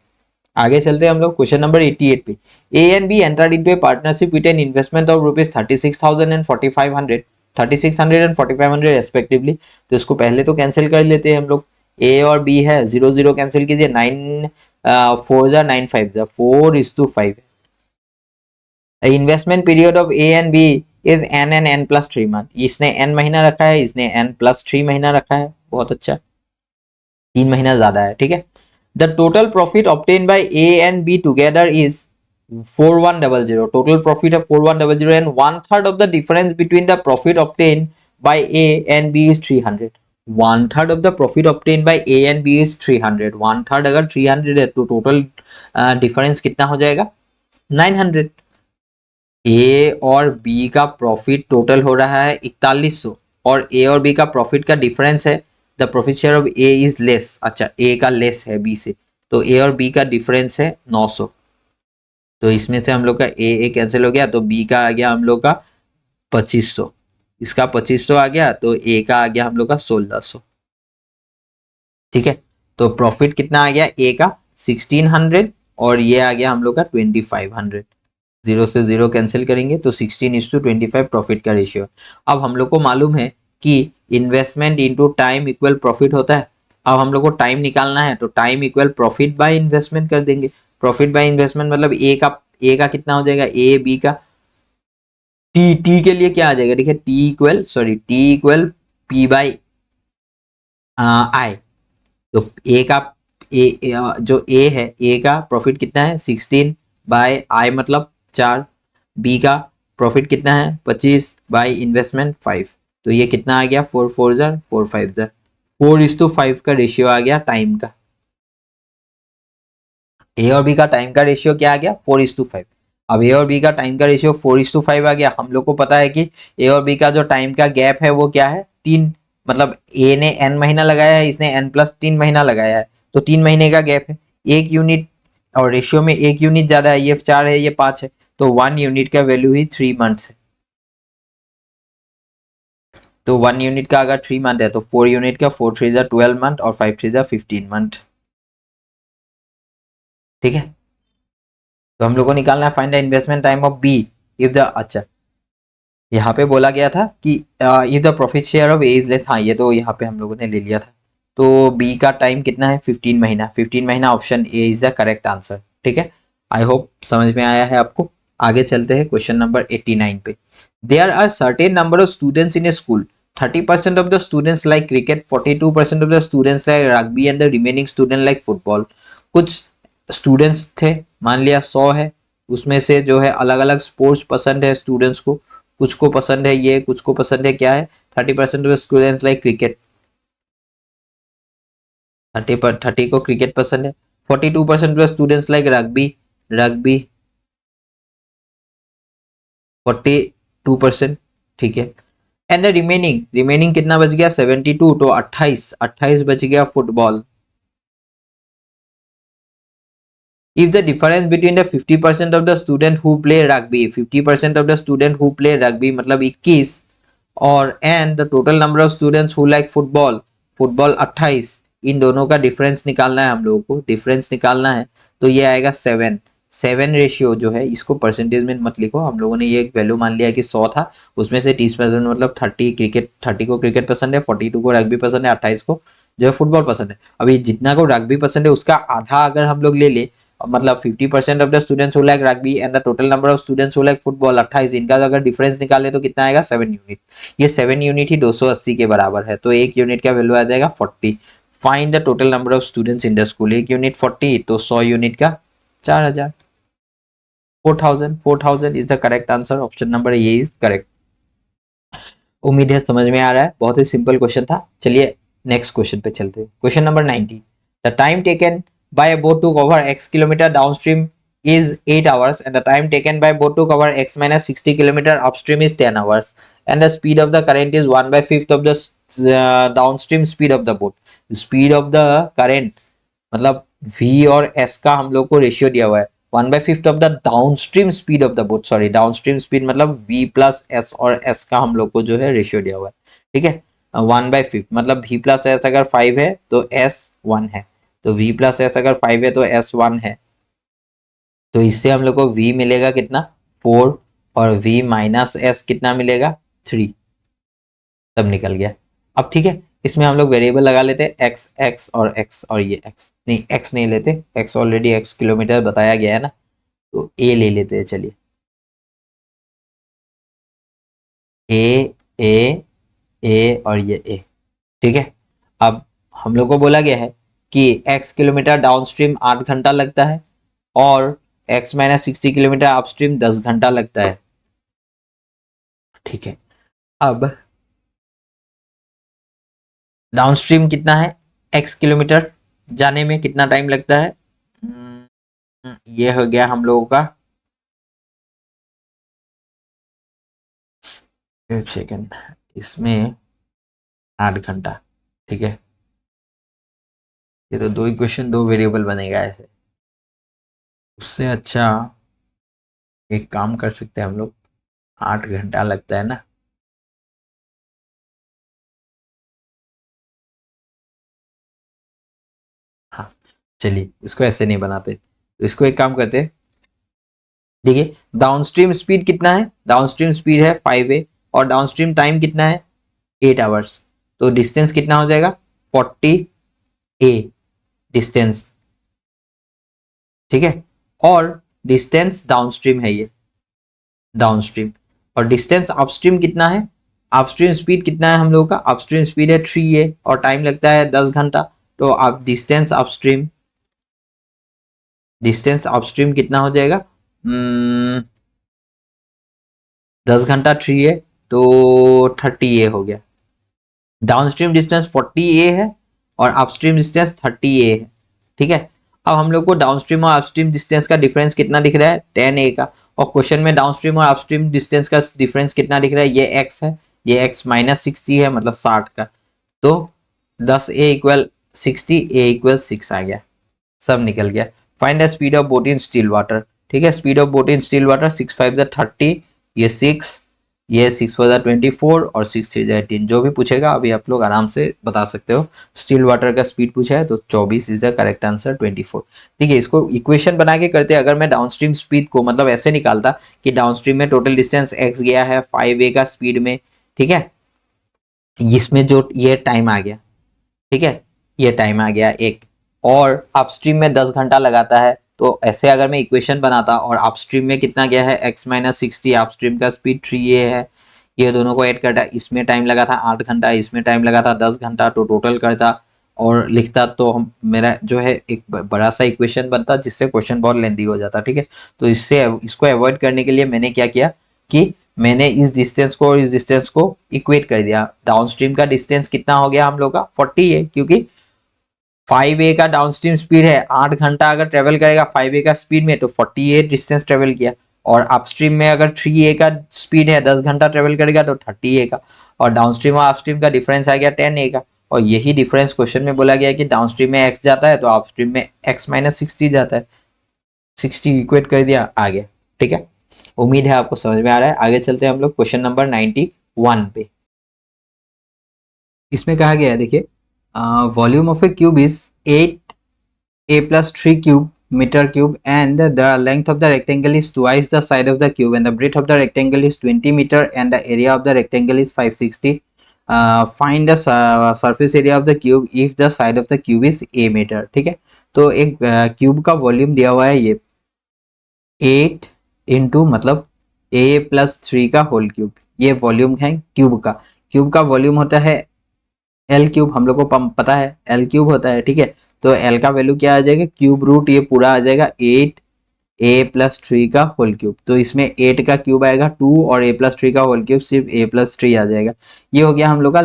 आगे चलते हैं हम लोग क्वेश्चन नंबर 88 पे। A and B entered into a partnership with an investment of rupees 36,000 and 4500 respectively, तो इसको पहले तो कैंसिल कर लेते हैं हम लोग, ए और बी है, 0 0 कैंसिल कीजिए, 9 4 जा 9 5 जा 4:5। Investment period of A and B is n and n plus 3 month. इसने एन महीना रखा है, इसने एन प्लस 3 महीना रखा है, बहुत अच्छा, 3 महीना ज्यादा है, ठीक है। The total profit obtain by A and B together is 4100। Total profit है 4100 and 1/3 of the difference between the profit obtain by A and B is 300। 1/3 of the profit obtain by A and B is 300। 1/3 अगर 300 है तो total difference कितना हो जाएगा? 900। ए और B का profit total हो रहा है 4100 और ए और बी का प्रॉफिट का डिफरेंस है, the profit share of A is less. अच्छा, ए का लेस है बी से, तो ए और बी का डिफरेंस है 900। तो इसमें से हम लोग का ए कैंसिल हो गया, तो बी का आ गया हम लोग का 2500, इसका 2500 आ गया, तो ए का आ गया हम लोग का 1600। ठीक है, तो प्रॉफिट कितना आ गया ए का 1600 और ये आ गया हम लोग का 2500। 0 से 0 कैंसिल करेंगे तो 16:25 प्रॉफिट का रेशियो। अब हम लोग को मालूम है कि investment into time equal profit होता है। अब हम लोग को टाइम निकालना है, तो time equal profit by investment कर देंगे। प्रॉफिट बाय इन्वेस्टमेंट मतलब ए का कितना हो जाएगा, ए बी का टी, टी के लिए क्या आ जाएगा, देखिए T equal P by I. तो ए का जो ए है, ए का प्रॉफिट कितना है 16 बाय आई मतलब 4। बी का प्रॉफिट कितना है 25 बाय इन्वेस्टमेंट 5। तो ये कितना आ गया 4 4 जार 4 5 जार 4:5 का रेशियो आ गया टाइम का। ए और बी का टाइम का रेशियो क्या आ गया 4:5। अब ए और बी का टाइम का रेशियो 4:5 आ गया। हम लोग को पता है कि ए और बी का जो टाइम का गैप है वो क्या है 3, मतलब ए ने n महीना लगाया है, इसने n+3 महीना लगाया है, तो 3 महीने का गैप है। 1 यूनिट और रेशियो में 1 यूनिट ज्यादा है, ये 4 है ये 5 है, तो 1 यूनिट का वैल्यू ही 3 मंथ्स है। तो 1 यूनिट का अगर 3 मंथ है तो 4 यूनिट का 4 3 जा 12 मंथ और 5 3 जा 15 मंथ। ठीक है, तो हम लोग को निकालना है find the investment time of B if the, अच्छा यहाँ पे बोला गया था कि if the profit share of A is less, हाँ ये तो यहाँ पे हम लोगों ने ले लिया था। तो बी का टाइम कितना है 15 महीना, 15 महीना option A is the correct answer. ठीक है, आई होप समझ में आया है आपको। आगे चलते हैं क्वेश्चन नंबर 89 पे। There are certain number of students in a school, 30% of the students like cricket, 42% of the students like rugby and the remaining student like football। कुछ स्टूडेंट्स थे, मान लिया 100 है, उसमें से जो है अलग अलग स्पोर्ट्स पसंद है स्टूडेंट्स को, कुछ को पसंद है ये, कुछ को पसंद है क्या है 30% ऑफ स्टूडेंट्स लाइक क्रिकेट, 30 को क्रिकेट पसंद है। 42% of students like rugby, rugby 42%। ठीक है, एंड द रिमेनिंग, रिमेनिंग कितना बच गया 72, तो 28 बच गया football. If the difference between the 50% of the student who play rugby, 50% of the student who play rugby मतलब 21 और and the total number of students who like football, football 28, इन दोनों का डिफरेंस निकालना है हम लोगों को, डिफरेंस निकालना है तो ये आएगा 7 रेशियो जो है, इसको परसेंटेज में मत लिखो, हम लोगों ने ये एक वैल्यू मान लिया कि 100 था, उसमें से 30% मतलब 30 को क्रिकेट पसंद है, 42 को रग्बी पसंद है, 28 को जो है फुटबॉल पसंद है। अभी जितना को रग्बी पसंद है उसका आधा अगर हम लोग ले ले, मतलब 50% of the students who like rugby and the total number of students who like football 28, इनका अगर डिफरेंस निकाले तो कितना आएगा 7 यूनिट। ये 7 यूनिट ही 280 के बराबर है, तो 1 यूनिट का वैल्यू आ जाएगा 40। Find the total number of students in the school, 1 unit 40, तो 100 यूनिट का 4000, 4000 is the correct answer. Option number A is correct. उम्मीद है समझ में आ रहा है, बहुत ही सिंपल क्वेश्चन था। चलिए नेक्स्ट क्वेश्चन पे चलते हैं। Question number 90, the time taken by a boat to cover x kilometer downstream is 8 hours and the time taken by boat to cover x minus 60 kilometer upstream is 10 hours and the speed of the current is 1/5 of the downstream speed of the boat। speed of the current मतलब v और s का हम लोग को ratio दिया हुआ है, 1/5 of the downstream speed of the boat, sorry downstream speed मतलब v प्लस s और s का हम लोग को जो है रेशियो दिया हुआ है। ठीक है, 1/5 मतलब v प्लस s अगर 5 है तो s 1 है, तो v प्लस एस अगर 5 है तो s 1 है, तो इससे हम लोग को v मिलेगा कितना 4 और v माइनस एस कितना मिलेगा 3, तब निकल गया। अब ठीक है, इसमें हम लोग वेरिएबल लगा लेते हैं एक्स एक्स और एक्स, और ये एक्स नहीं, एक्स नहीं लेते, एक्स ऑलरेडी एक्स किलोमीटर बताया गया है ना, तो ए ले लेते हैं। चलिए ए ए ए और ये ए, ठीक है। अब हम लोग को बोला गया है कि x किलोमीटर डाउनस्ट्रीम 8 घंटा लगता है और x माइनस 60 किलोमीटर अपस्ट्रीम 10 घंटा लगता है, ठीक है। अब डाउनस्ट्रीम कितना है, x किलोमीटर जाने में कितना टाइम लगता है, ये हो गया हम लोगों का, एक सेकेंड, इसमें 8 घंटा, ठीक है। ये तो दो इक्वेशन दो वेरिएबल बनेगा ऐसे, उससे अच्छा एक काम कर सकते हैं हम लोग, 8 घंटा लगता है ना, हाँ चलिए इसको ऐसे नहीं बनाते, तो इसको एक काम करते हैं। देखिए डाउनस्ट्रीम स्पीड कितना है, डाउनस्ट्रीम स्पीड है 5a और डाउनस्ट्रीम टाइम कितना है 8 आवर्स, तो डिस्टेंस कितना हो जाएगा 40a डिस्टेंस, ठीक है। और डिस्टेंस डाउनस्ट्रीम है ये, डाउनस्ट्रीम, और डिस्टेंस अपस्ट्रीम कितना है, अपस्ट्रीम स्पीड कितना है हम लोगों का, अपस्ट्रीम स्पीड है 3a और टाइम लगता है 10 घंटा, तो आप डिस्टेंस अपस्ट्रीम, डिस्टेंस अपस्ट्रीम कितना हो जाएगा, 10 घंटा 3a तो 30a हो गया। डाउनस्ट्रीम डिस्टेंस 40a है और अपस्ट्रीम डिस्टेंस 30a है, ठीक है। अब हम लोग को डाउनस्ट्रीम और अपस्ट्रीम डिस्टेंस का डिफरेंस कितना दिख रहा है 10a का, और क्वेश्चन में डाउनस्ट्रीम और अपस्ट्रीम डिस्टेंस का डिफरेंस कितना दिख रहा है, ये x है, ये x माइनस 60 है मतलब 60 का, तो 10a इक्वल 60, a इक्वल 6 आ गया, सब निकल गया। Find the speed of boat in still water, ठीक है। Speed of boat in still water 6 5 30, ये 6, ये 6 4 24 और 6 6 18, जो भी पूछेगा अभी आप लोग आराम से बता सकते हो। स्टिल वाटर का स्पीड पूछा है तो 24 इज द करेक्ट आंसर, 24। ठीक है, इसको इक्वेशन बना के करते, अगर मैं डाउनस्ट्रीम स्पीड को मतलब ऐसे निकालता कि डाउनस्ट्रीम में टोटल डिस्टेंस x गया है 5a का स्पीड में, ठीक है, इसमें जो ये टाइम आ गया, ठीक है, ये टाइम आ गया एक, और अपस्ट्रीम में 10 घंटा लगाता है, तो ऐसे अगर मैं इक्वेशन बनाता और अपस्ट्रीम में कितना गया है x माइनस 60, अपस्ट्रीम का स्पीड 3a है, ये दोनों को ऐड करता, इसमें टाइम लगा था 8 घंटा, इसमें टाइम लगा था 10 घंटा, तो टोटल करता और लिखता, तो हम मेरा जो है एक बड़ा सा इक्वेशन बनता जिससे क्वेश्चन बहुत लेंदी हो जाता, ठीक है। तो इससे इसको अवॉइड करने के लिए मैंने क्या किया कि मैंने इस डिस्टेंस को और इस डिस्टेंस को इक्वेट कर दिया। डाउनस्ट्रीम का डिस्टेंस कितना हो गया हम लोग का 40 है, क्योंकि 5a का डाउनस्ट्रीम स्पीड है, 8 घंटा अगर ट्रेवल करेगा 5a का स्पीड में तो 48 डिस्टेंस ट्रेवल किया, और अपस्ट्रीम में अगर 3a का स्पीड है 10 घंटा ट्रेवल करेगा तो 30a का, और डाउनस्ट्रीम और अपस्ट्रीम का डिफरेंस आ गया 10a का, और यही डिफरेंस क्वेश्चन में बोला गया है कि डाउनस्ट्रीम में x जाता है तो अपस्ट्रीम में x माइनस 60 जाता है, 60 इक्वेट कर दिया, आ गया, ठीक है। उम्मीद है आपको समझ में आ रहा है। आगे चलते हैं हम लोग क्वेश्चन नंबर 91 पे। इसमें कहा गया है, देखिए, volume of A cube is 8a plus 3 cube meter cube and the length of the rectangle is twice the side of the cube and the breadth of the rectangle is 20 meter and the area of the rectangle is 560. Find the surface area of the cube if the side of the cube is a meter, ठीक है। तो एक cube का volume दिया हुआ है ये 8 into मतलब a प्लस 3 का होल क्यूब, ये वॉल्यूम है क्यूब का। क्यूब का वॉल्यूम होता है एल क्यूब, हम लोग को पता है एल क्यूब होता है, ठीक है। तो एल का वैल्यू क्या आ जाएगा, क्यूब रूट ये पूरा आ जाएगा 8a प्लस 3 का होल क्यूब, तो इसमें 8 का क्यूब आएगा 2 और a प्लस 3 का होल क्यूब सिर्फ a प्लस 3 आ जाएगा। ये हो गया हम लोग का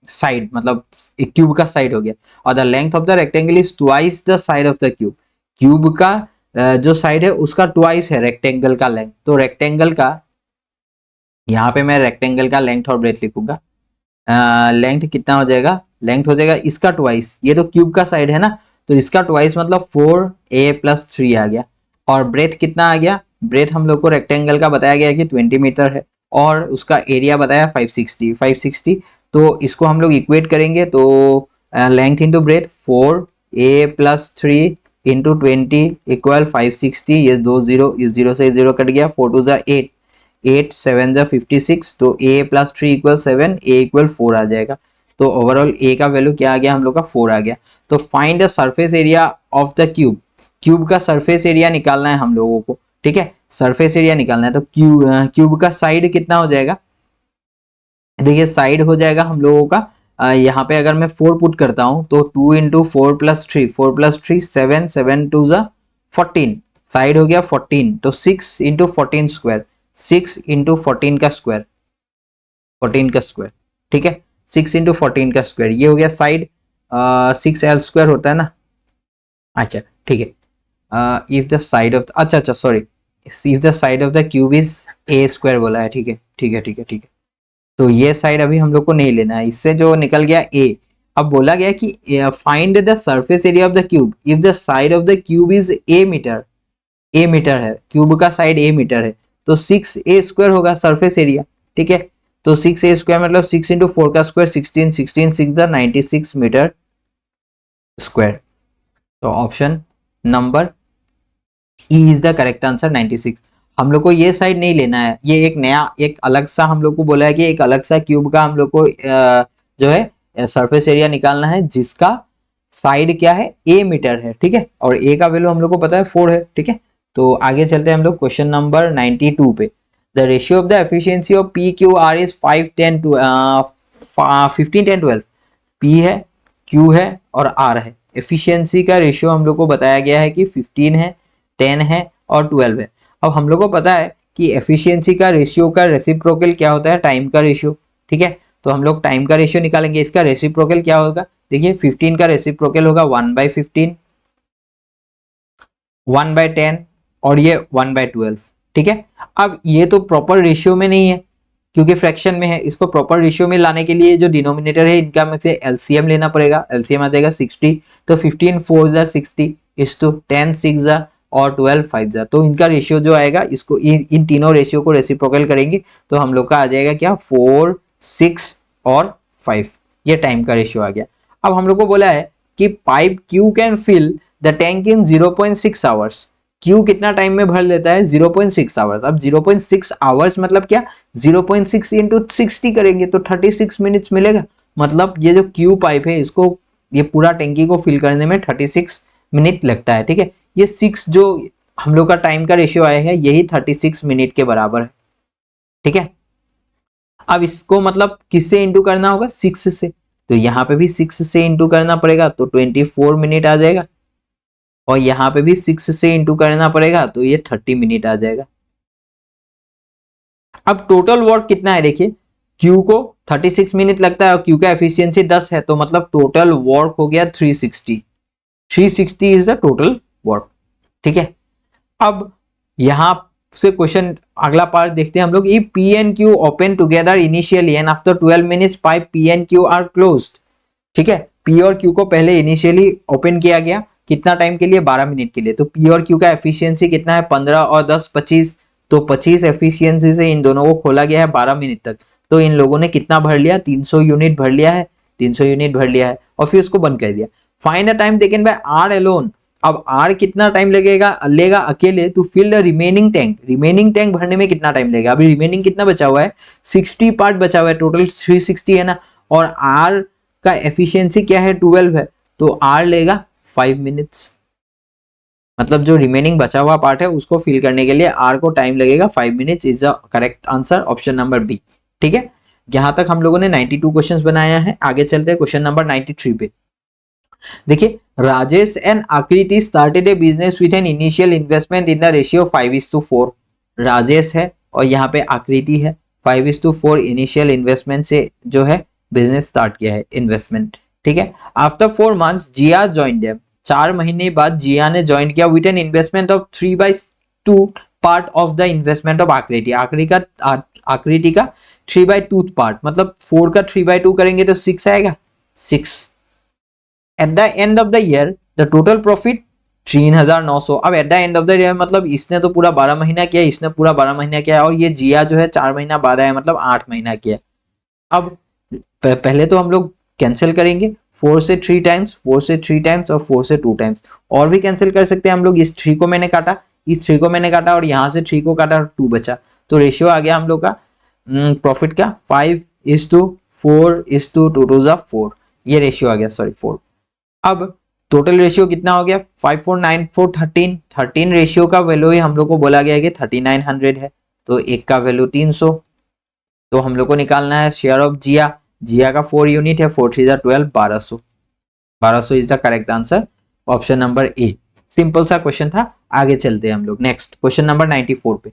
साइड, मतलब क्यूब का साइड हो गया। और the length of the rectangle is twice the side of the cube, cube का जो साइड है उसका ट्वाइस है रेक्टेंगल का लेंथ, तो रेक्टेंगल का यहाँ पे मैं रेक्टेंगल का लेंथ और ब्रेथ लिखूंगा। लेंथ कितना हो जाएगा, लेंथ हो जाएगा इसका ट्वाइस, ये तो क्यूब का साइड है ना, तो इसका ट्वाइस मतलब 4a प्लस 3 आ गया। और ब्रेथ कितना आ गया, ब्रेथ हम लोग को रेक्टेंगल का बताया गया कि 20 मीटर है और उसका एरिया बताया 560, तो इसको हम लोग इक्वेट करेंगे, तो length into breadth 4a plus 3 into 20 equal 560, ये 2 0, इस 0 से 0 कट गया, 4 2 8, 8 7 56, तो a plus 3 equal 7, a equal 4 आ जाएगा। तो ओवरऑल ए का वैल्यू क्या आ गया हम लोग का 4 आ गया। तो find the surface area of the cube, cube का सरफेस एरिया निकालना है हम लोगों को, ठीक है, सरफेस एरिया निकालना है। तो क्यूब का साइड कितना हो जाएगा, देखिए साइड हो जाएगा हम लोगों का यहाँ पे अगर मैं 4 पुट करता हूं तो 2 इंटू 4 प्लस 3, 4 प्लस 3 7, 7 टू ज़ा 14, साइड हो गया 14, तो 6 इंटू 14 स्क्वायर, 6 इंटू 14 का स्क्वायर, 14 का स्क्वायर, ठीक है, 6 इंटू 14 का स्क्वायर, ये हो गया साइड, 6 एल स्क्वायर होता है ना, अच्छा ठीक है। इफ द साइड ऑफ, अच्छा अच्छा sorry, if the side of the cube is A square बोला है, ठीक है ठीक है ठीक है ठीक है। तो ये साइड अभी हम लोग को नहीं लेना है, इससे जो निकल गया ए। अब बोला गया कि find the surface area of the cube if the side of the cube is a metre, a metre है, क्यूब का साइड ए मीटर है, तो 6 ए स्क्वायर होगा सरफेस एरिया, ठीक है। तो 6 ए स्क्वायर मतलब 6 इंटू 4 का स्क्वायर 16, 16 6 द 96 मीटर स्क्वायर। तो option number E is the correct answer 96। हम लोग को ये साइड नहीं लेना है, ये एक नया एक अलग सा हम लोग को बोला है कि एक अलग सा क्यूब का हम लोग को जो है सरफेस एरिया निकालना है जिसका साइड क्या है ए मीटर है, ठीक है, और ए का वैल्यू हम लोग को पता है 4 है, ठीक है। तो आगे चलते हैं हम लोग क्वेश्चन नंबर 92 पे। The ratio of the efficiency of P Q R is 5 10 15 10 12, P है, क्यू है और आर है। एफिशिएंसी का रेशियो हम लोग को बताया गया है कि 15 है, 10 है और 12 है। अब हम लोग को पता है कि एफिशिएंसी का रेशियो का रेसिप्रोकल क्या होता है, टाइम का रेशियो, ठीक है। तो हम लोग टाइम का रेशियो निकालेंगे, इसका रेसिप्रोकल क्या होगा, देखिए 15 का रेसिप्रोकल होगा 1/15, 1/10 और ये 1/12, ठीक है। अब ये तो प्रॉपर रेशियो में नहीं है क्योंकि फ्रैक्शन में है, इसको प्रॉपर रेशियो में लाने के लिए जो डिनोमिनेटर है इनका में से एलसीएम लेना पड़ेगा, एलसीएम आ जाएगा 60, तो 15 4 जा 60 इस टू 10 6 जा और 12 5 जा, तो इनका रेशियो जो आएगा इसको इन तीनों रेशियो को रेसिप्रोकल करेंगे तो हम लोग का आ जाएगा क्या 4 6 और 5, ये टाइम का रेशियो आ गया। अब हम लोग को बोला है कि pipe Q can fill the tank in 0.6 hours, Q कितना टाइम में भर लेता है 0.6 आवर्स। अब 0.6 आवर्स मतलब क्या, 0.6 इंटू 60 करेंगे तो 36 मिनट्स मिलेगा, मतलब ये जो क्यू पाइप है इसको ये पूरा टैंकी को फिल करने में 36 मिनट लगता है, ठीक है। ये 6 जो हम लोग का टाइम का रेशियो आया है यही 36 मिनट के बराबर है, ठीक है। अब इसको मतलब किससे इंटू करना होगा, 6 से, तो यहाँ पे भी 6 से इंटू करना पड़ेगा तो 24 मिनट आ जाएगा, और यहाँ पे भी 6 से इंटू करना पड़ेगा तो ये 30 मिनट आ जाएगा। अब टोटल वर्क कितना है, देखिए क्यू को 36 मिनट लगता है और क्यू का एफिशिएंसी 10 है, तो मतलब टोटल वर्क हो गया 360, 360 इज द टोटल वर्क, ठीक है। अब यहां से क्वेश्चन अगला पार्ट देखते हैं हम लोग, if P and Q open together initially and after 12 minutes pipe P and Q R closed, ठीक है। पी और क्यू को पहले इनिशियली ओपन किया गया, कितना टाइम के लिए, 12 मिनट के लिए, तो पी और क्यू का एफिशिएंसी कितना है 15 और 10 25, तो 25 एफिशिएंसी से इन दोनों को खोला गया है 12 मिनट तक, तो इन लोगों ने कितना भर लिया 300 यूनिट भर लिया है, 300 यूनिट भर लिया है और फिर उसको बंद कर दिया। Find the time taken by R alone, अब आर कितना टाइम लगेगा लेगा अकेले to fill the remaining tank, remaining tank भरने में कितना टाइम लगेगा, अभी रिमेनिंग कितना बचा हुआ है 60 पार्ट बचा हुआ है, टोटल 360 है ना, और आर का एफिशिएंसी क्या है 12 है, तो आर लेगा 5 मिनट्स, मतलब जो रिमेनिंग बचा हुआ पार्ट है उसको फिल करने के लिए आर को टाइम लगेगा 5 minutes, is the correct answer option number B, ठीक है। यहां तक हम लोगों ने 92 क्वेश्चंस बनाया है, आगे चलते हैं क्वेश्चन नंबर 93 पे। देखिए राजेश एंड आकृति started A business with an initial investment in the ratio 5:4, Rajesh है और यहाँ पे आकृति है, 5:4 इनिशियल इन्वेस्टमेंट से जो है बिजनेस स्टार्ट किया है, इन्वेस्टमेंट, ठीक है। आफ्टर 4 मंथ्स जिया जॉइन देम, 4 महीने बाद जिया ने ज्वाइन किया with an investment of 3/2 part of the investment of आकृति, आकृति का 3/2 पार्ट, मतलब 4 का 3/2 करेंगे तो 6 आएगा, 6। At the end of the year the total profit 3900, अब at the end of the year मतलब इसने तो पूरा 12 महीना किया, इसने पूरा 12 महीना किया और ये जिया जो है 4 महीना बाद आया, मतलब 8 महीना किया। अब पहले तो हम लोग कैंसिल करेंगे, 4 से 3 टाइम्स, 4 से 3 टाइम्स और 4 से 2 टाइम्स, और भी कैंसिल कर सकते हैं हम लोग, इस 3 को मैंने काटा, इस 3 को मैंने काटा और यहाँ से 3 को काटा, 2 बचा, तो रेशियो आ गया हम लोग का प्रॉफिट का 4:2 ये रेशियो आ गया, सॉरी 4। अब टोटल रेशियो कितना हो गया 5494 13 रेशियो का वैल्यू ही हम लोग को बोला गया है कि 3900 है, तो एक का वैल्यू 300। तो हम लोग को निकालना है शेयर ऑफ जिया, जिया का 4 यूनिट है, 4 3 12 1200, 1200 is the correct answer, option number A. Simple सा क्वेश्चन था, आगे चलते हैं हम लोग नेक्स्ट क्वेश्चन नंबर 94 पे।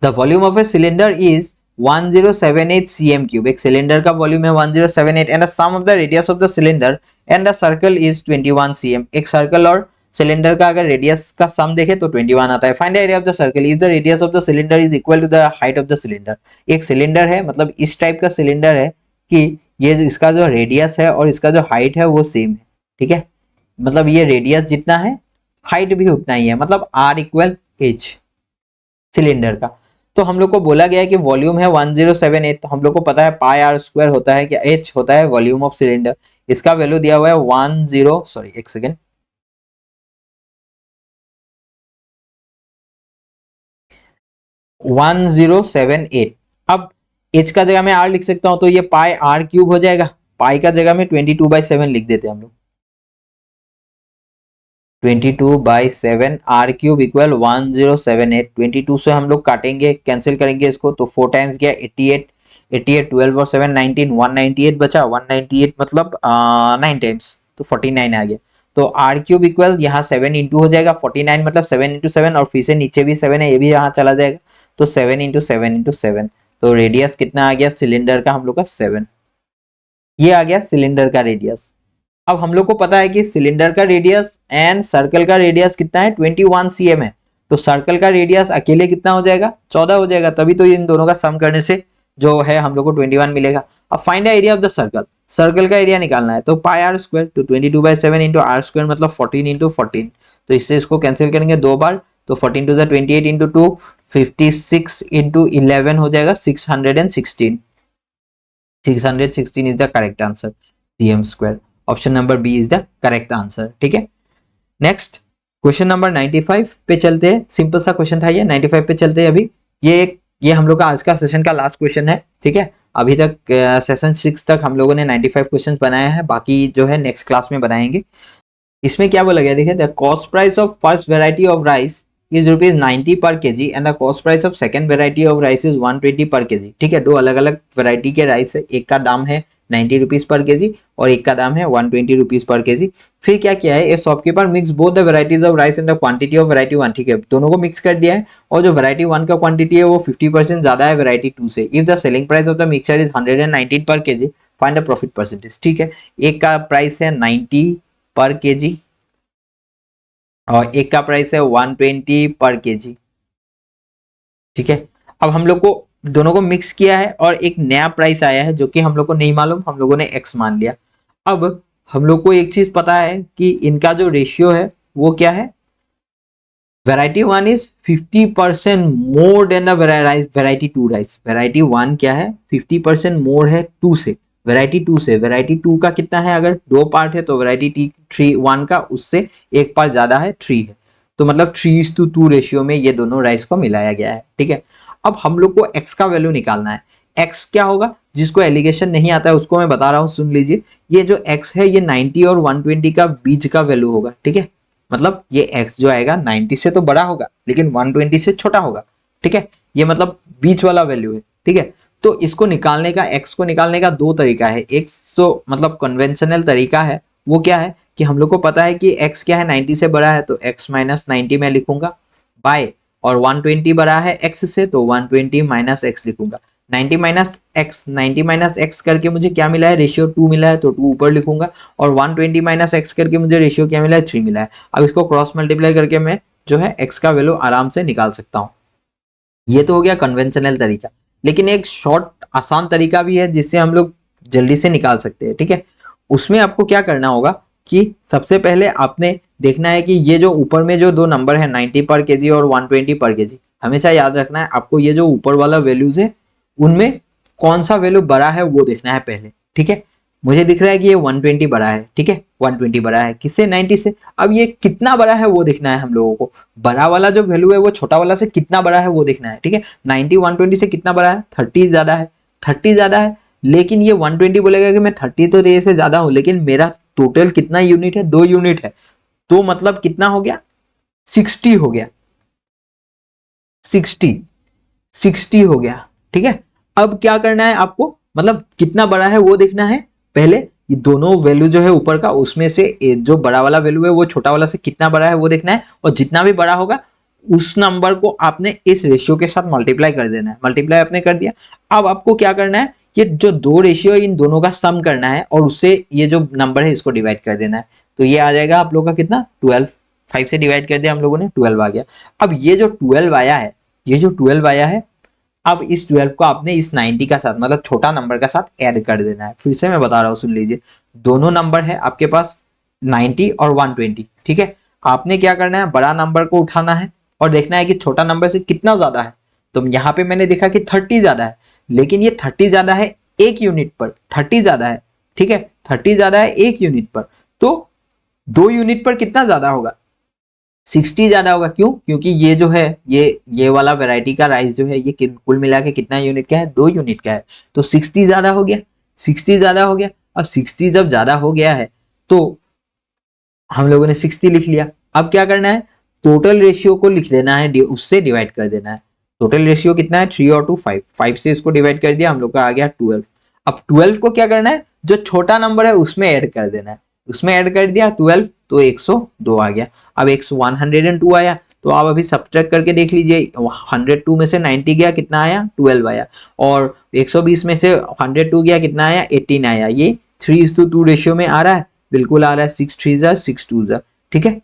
The volume of a cylinder is 1078 cm cube, एक सिलेंडर का वॉल्यूम है 1078 and the sum of the radius of the cylinder and the circle is 21 cm। एक सर्कल और सिलेंडर का अगर रेडियस का सम देखे तो 21 आता है। Find the area of the circle if the radius of the cylinder is equal to the height of the cylinder. एक सिलेंडर है, मतलब इस टाइप का सिलेंडर है कि ये इसका जो रेडियस है और इसका जो हाइट है वो सेम है, ठीक है, मतलब ये रेडियस जितना है हाइट भी उतना ही है, मतलब R इक्वल H सिलेंडर का। तो हम लोग को बोला गया है कि वॉल्यूम है 1078, तो हम लोग को पता है पाई R स्क्वायर होता है, क्या H होता है वॉल्यूम ऑफ सिलेंडर। इसका वैल्यू दिया हुआ है 1078। अब H का जगह मैं R लिख सकता हूं, तो ये पाई R क्यूब हो जाएगा, पाई का जगह में 22/7 लिख देते हैं हम लोग, 22/7 R क्यूब इक्वल 1078। 22 से हम लोग काटेंगे, कैंसिल करेंगे इसको, तो 4 टाइम्स गया 88, 88 12 और 7 19, 198 बचा, 198 मतलब 9 टाइम्स, तो 49 आ गया। तो R क्यूब इक्वल यहाँ 7 इंटू हो जाएगा, 49 मतलब 7 इंटू 7, और फिर से नीचे भी 7 है, ये भी यहाँ चला जाएगा, तो 7 इंटू 7 इंटू 7। तो रेडियस कितना आ गया सिलेंडर का हम लोग का 7, ये आ गया सिलेंडर का रेडियस। अब हम लोग को पता है कि सिलेंडर का रेडियस एंड सर्कल का रेडियस कितना है 21 cm है, तो सर्कल का रेडियस अकेले कितना हो जाएगा 14 हो जाएगा, तभी तो इन दोनों का सम करने से जो है हम लोग को 21 मिलेगा। अब find the area of the circle, circle का एरिया निकालना है, तो पाई R स्क्वायर, तो 22/7 इंटू R स्क्वायर मतलब 14 इंटू 14, तो इससे इसको कैंसिल करेंगे 2 बार, तो 14 टू 28 इंटू 2 56 इंटू 11 हो जाएगा 616, 616 is the correct answer, cm square, option number B is the correct answer, ठीक है। नेक्स्ट क्वेश्चन नंबर 95 पे चलते हैं, सिंपल सा क्वेश्चन था ये, 95 पे चलते हैं अभी। ये हम लोग का आज का सेशन का लास्ट क्वेश्चन है, ठीक है। अभी तक सेशन 6 तक हम लोगों ने 95 क्वेश्चन बनाए हैं, बाकी जो है नेक्स्ट क्लास में बनाएंगे। इसमें क्या बोला गया देखिए, the cost price of first variety of rice is ₹90 पर KG and the cost price of second variety of rice is 120 पर केजी, ठीक है। दो अलग अलग वेराइटी के राइस है, एक का दाम है 90 रुपीज पर केजी और एक का दाम है 120 रुपीज पर केजी। फिर क्या किया है, shopkeeper mix both the varieties of rice and the quantity of variety 1, ठीक है, दोनों को मिक्स कर दिया है, और जो वेराइटी 1 का क्वांटिटी है वो 50% ज्यादा है वेराइटी 2 से। If the selling price of the mixture is 119 पर KG, find the profit percentage, ठीक है। एक का प्राइस है 90 पर केजी और एक का प्राइस है 120 पर केजी, ठीक है। अब हम लोग को दोनों को मिक्स किया है और एक नया प्राइस आया है जो कि हम लोग को नहीं मालूम, हम लोगों ने x मान लिया। अब हम लोग को एक चीज पता है कि इनका जो रेशियो है वो क्या है, variety 1 is 50% more than the variety 2 rice. Variety 1 क्या है 50% मोर है 2 से, वेराइटी 2 से। वेराइटी 2 का कितना है, अगर 2 पार्ट है तो वेराइटी 1 का उससे एक पार्ट ज्यादा है 3 है, तो मतलब 3:2 रेशियो में ये दोनों राइस को मिलाया गया है, ठीक है। अब हम लोग को x का वैल्यू निकालना है। x क्या होगा, जिसको एलिगेशन नहीं आता है उसको मैं बता रहा हूं, सुन लीजिए। ये जो x है ये 90 और 120 का बीच का वैल्यू होगा, ठीक है। मतलब ये x जो आएगा 90 से तो बड़ा होगा लेकिन 120 से छोटा होगा, ठीक है। ये मतलब बीच वाला वैल्यू है, ठीक है। तो इसको निकालने का, x को निकालने का दो तरीका है। एक तो मतलब कन्वेंशनल तरीका है, वो क्या है कि हम लोग को पता है कि x क्या है 90 से बड़ा है, तो x माइनस 90 में लिखूंगा बाय, और 120 बड़ा है x से तो 120 माइनस x लिखूंगा। 90 माइनस x करके मुझे क्या मिला है, रेशियो 2 मिला है तो 2 ऊपर लिखूंगा, और 120 माइनस x करके मुझे रेशियो क्या मिला है 3 मिला है। अब इसको क्रॉस मल्टीप्लाई करके मैं जो है x का वैल्यू आराम से निकाल सकता हूँ। ये तो हो गया कन्वेंशनल तरीका, लेकिन एक शॉर्ट आसान तरीका भी है जिससे हम लोग जल्दी से निकाल सकते हैं, ठीक है। उसमें आपको क्या करना होगा कि सबसे पहले आपने देखना है कि ये जो ऊपर में जो दो नंबर है 90 पर केजी और 120 पर केजी, हमेशा याद रखना है आपको, ये जो ऊपर वाला वैल्यूज है उनमें कौन सा वैल्यू बड़ा है वो देखना है पहले, ठीक है। मुझे दिख रहा है कि ये 120 बड़ा है, ठीक है, 120 बड़ा है किससे 90 से। अब ये कितना बड़ा है वो देखना है हम लोगों को, बड़ा वाला जो वैल्यू है वो छोटा वाला से कितना बड़ा है वो देखना है, ठीक है। 90 120 से कितना बड़ा है, 30 ज्यादा है, 30 ज्यादा है, लेकिन ये 120 बोलेगा कि मैं 30 तो रेस से ज्यादा हूं, लेकिन मेरा टोटल कितना यूनिट है, 2 यूनिट है, तो मतलब कितना हो गया, 60 हो गया, 60 60 हो गया। ठीक है, अब क्या करना है आपको, मतलब कितना बड़ा है वो देखना है। पहले ये दोनों वैल्यू जो है ऊपर का, उसमें से जो बड़ा वाला वैल्यू है वो छोटा वाला से कितना बड़ा है वो देखना है, और जितना भी बड़ा होगा उस नंबर को आपने इस रेशियो के साथ मल्टीप्लाई कर देना है। मल्टीप्लाई आपने कर दिया, अब आपको क्या करना है, ये जो दो रेशियो इन दोनों का सम करना है और उससे ये जो नंबर है इसको डिवाइड कर देना है। तो ये आ जाएगा आप लोग का कितना, 12। 5 से डिवाइड कर दिया हम लोगों ने, 12 आ गया। अब ये जो 12 आया है, ये जो 12 आया है, अब इस 12 को आपने इस 90 का साथ, मतलब छोटा नंबर का साथ ऐड कर देना है। फिर से मैं बता रहा हूँ, सुन लीजिए, दोनों नंबर है आपके पास 90 और 120। ठीक है, आपने क्या करना है, बड़ा नंबर को उठाना है और देखना है कि छोटा नंबर से कितना ज्यादा है। तो यहाँ पे मैंने देखा कि 30 ज्यादा है, लेकिन ये 30 ज्यादा है एक यूनिट पर, 30 ज्यादा है। ठीक है, 30 ज्यादा है एक यूनिट पर, तो 2 यूनिट पर कितना ज्यादा होगा, 60 ज्यादा होगा। क्यों, क्योंकि ये जो है ये वाला वैरायटी का राइस जो है ये कुल मिला के कितना यूनिट का है, 2 यूनिट का है, तो 60 ज्यादा हो गया, 60 ज्यादा हो गया। अब 60 जब ज्यादा हो गया है तो हम लोगों ने 60 लिख लिया। अब क्या करना है, टोटल रेशियो को लिख देना है, उससे डिवाइड कर देना है। टोटल रेशियो कितना है, 3 और 2 5, 5 से इसको डिवाइड कर दिया, हम लोग का आ गया 12। अब 12 को क्या करना है, जो छोटा नंबर है उसमें ऐड कर देना है, उसमें ऐड कर दिया 12, तो 102 आ गया। अब 102 आया, तो आप अभी सब्ट्रैक्ट करके देख लीजिए, 102 में से 90 गया, कितना आया, 12 आया, और 120 में से 102 गया, कितना आया, 18 आया। ये 3:2 रेशियो में आ रहा है, बिल्कुल आ रहा है, 6 3 जा 6 2 जा। ठीक है,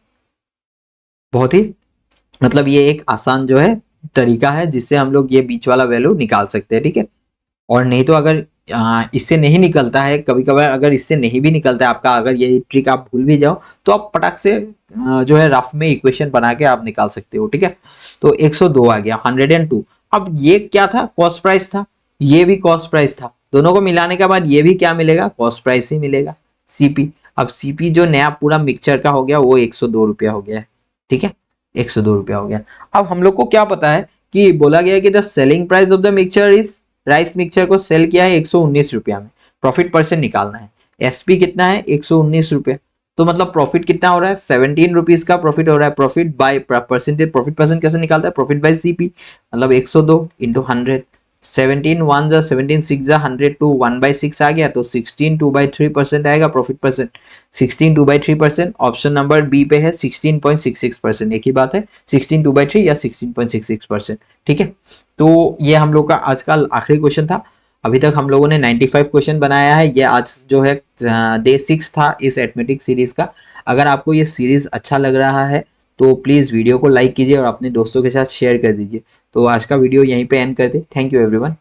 बहुत ही, मतलब ये एक आसान जो है तरीका है जिससे हम लोग ये बीच वाला वैल्यू निकाल सकते हैं। ठीक है, और नहीं तो अगर इससे नहीं निकलता है, कभी कभार अगर इससे नहीं भी निकलता है आपका, अगर ये ट्रिक आप भूल भी जाओ, तो आप पटाख से जो है रफ में इक्वेशन बना के आप निकाल सकते हो। ठीक है, तो 102 आ गया, 102। अब ये क्या था, कॉस्ट प्राइस था, ये भी कॉस्ट प्राइस था, दोनों को मिलाने के बाद ये भी क्या मिलेगा, कॉस्ट प्राइस ही मिलेगा, सीपी। अब सीपी जो नया पूरा मिक्सचर का हो गया वो 102 रुपया हो गया है। ठीक है, 102 रुपया हो गया। अब हम लोग को क्या पता है कि बोला गया है कि the selling price of the mixture is, rice mixture को सेल किया है 119 रुपया में, प्रॉफिट परसेंट निकालना है। एसपी कितना है, 119 रुपया, तो मतलब प्रॉफिट कितना हो रहा है, 17 रुपीज का प्रॉफिट हो रहा है। Profit by percentage, profit percent कैसे निकालता है, प्रॉफिट बाय सीपी, मतलब 102 इंटू 100, 17 1 जा 17 6 जा 102, 1/6 आ गया, तो 16 2/3% आएगा profit percent. 16 2/3%, option number B पे है 16.66%, एक ही बात है, 16 2/3 या 16.66%। ठीक है, तो ये हम लोग का आज का आखिरी क्वेश्चन था। अभी तक हम लोगों ने 95 क्वेश्चन बनाया है। ये आज जो है डे 6 था इस एथमेटिक सीरीज का। अगर आपको ये सीरीज अच्छा लग रहा है तो प्लीज़ वीडियो को लाइक कीजिए और अपने दोस्तों के साथ शेयर कर दीजिए। तो आज का वीडियो यहीं पे एंड करते, थैंक यू एवरीवन।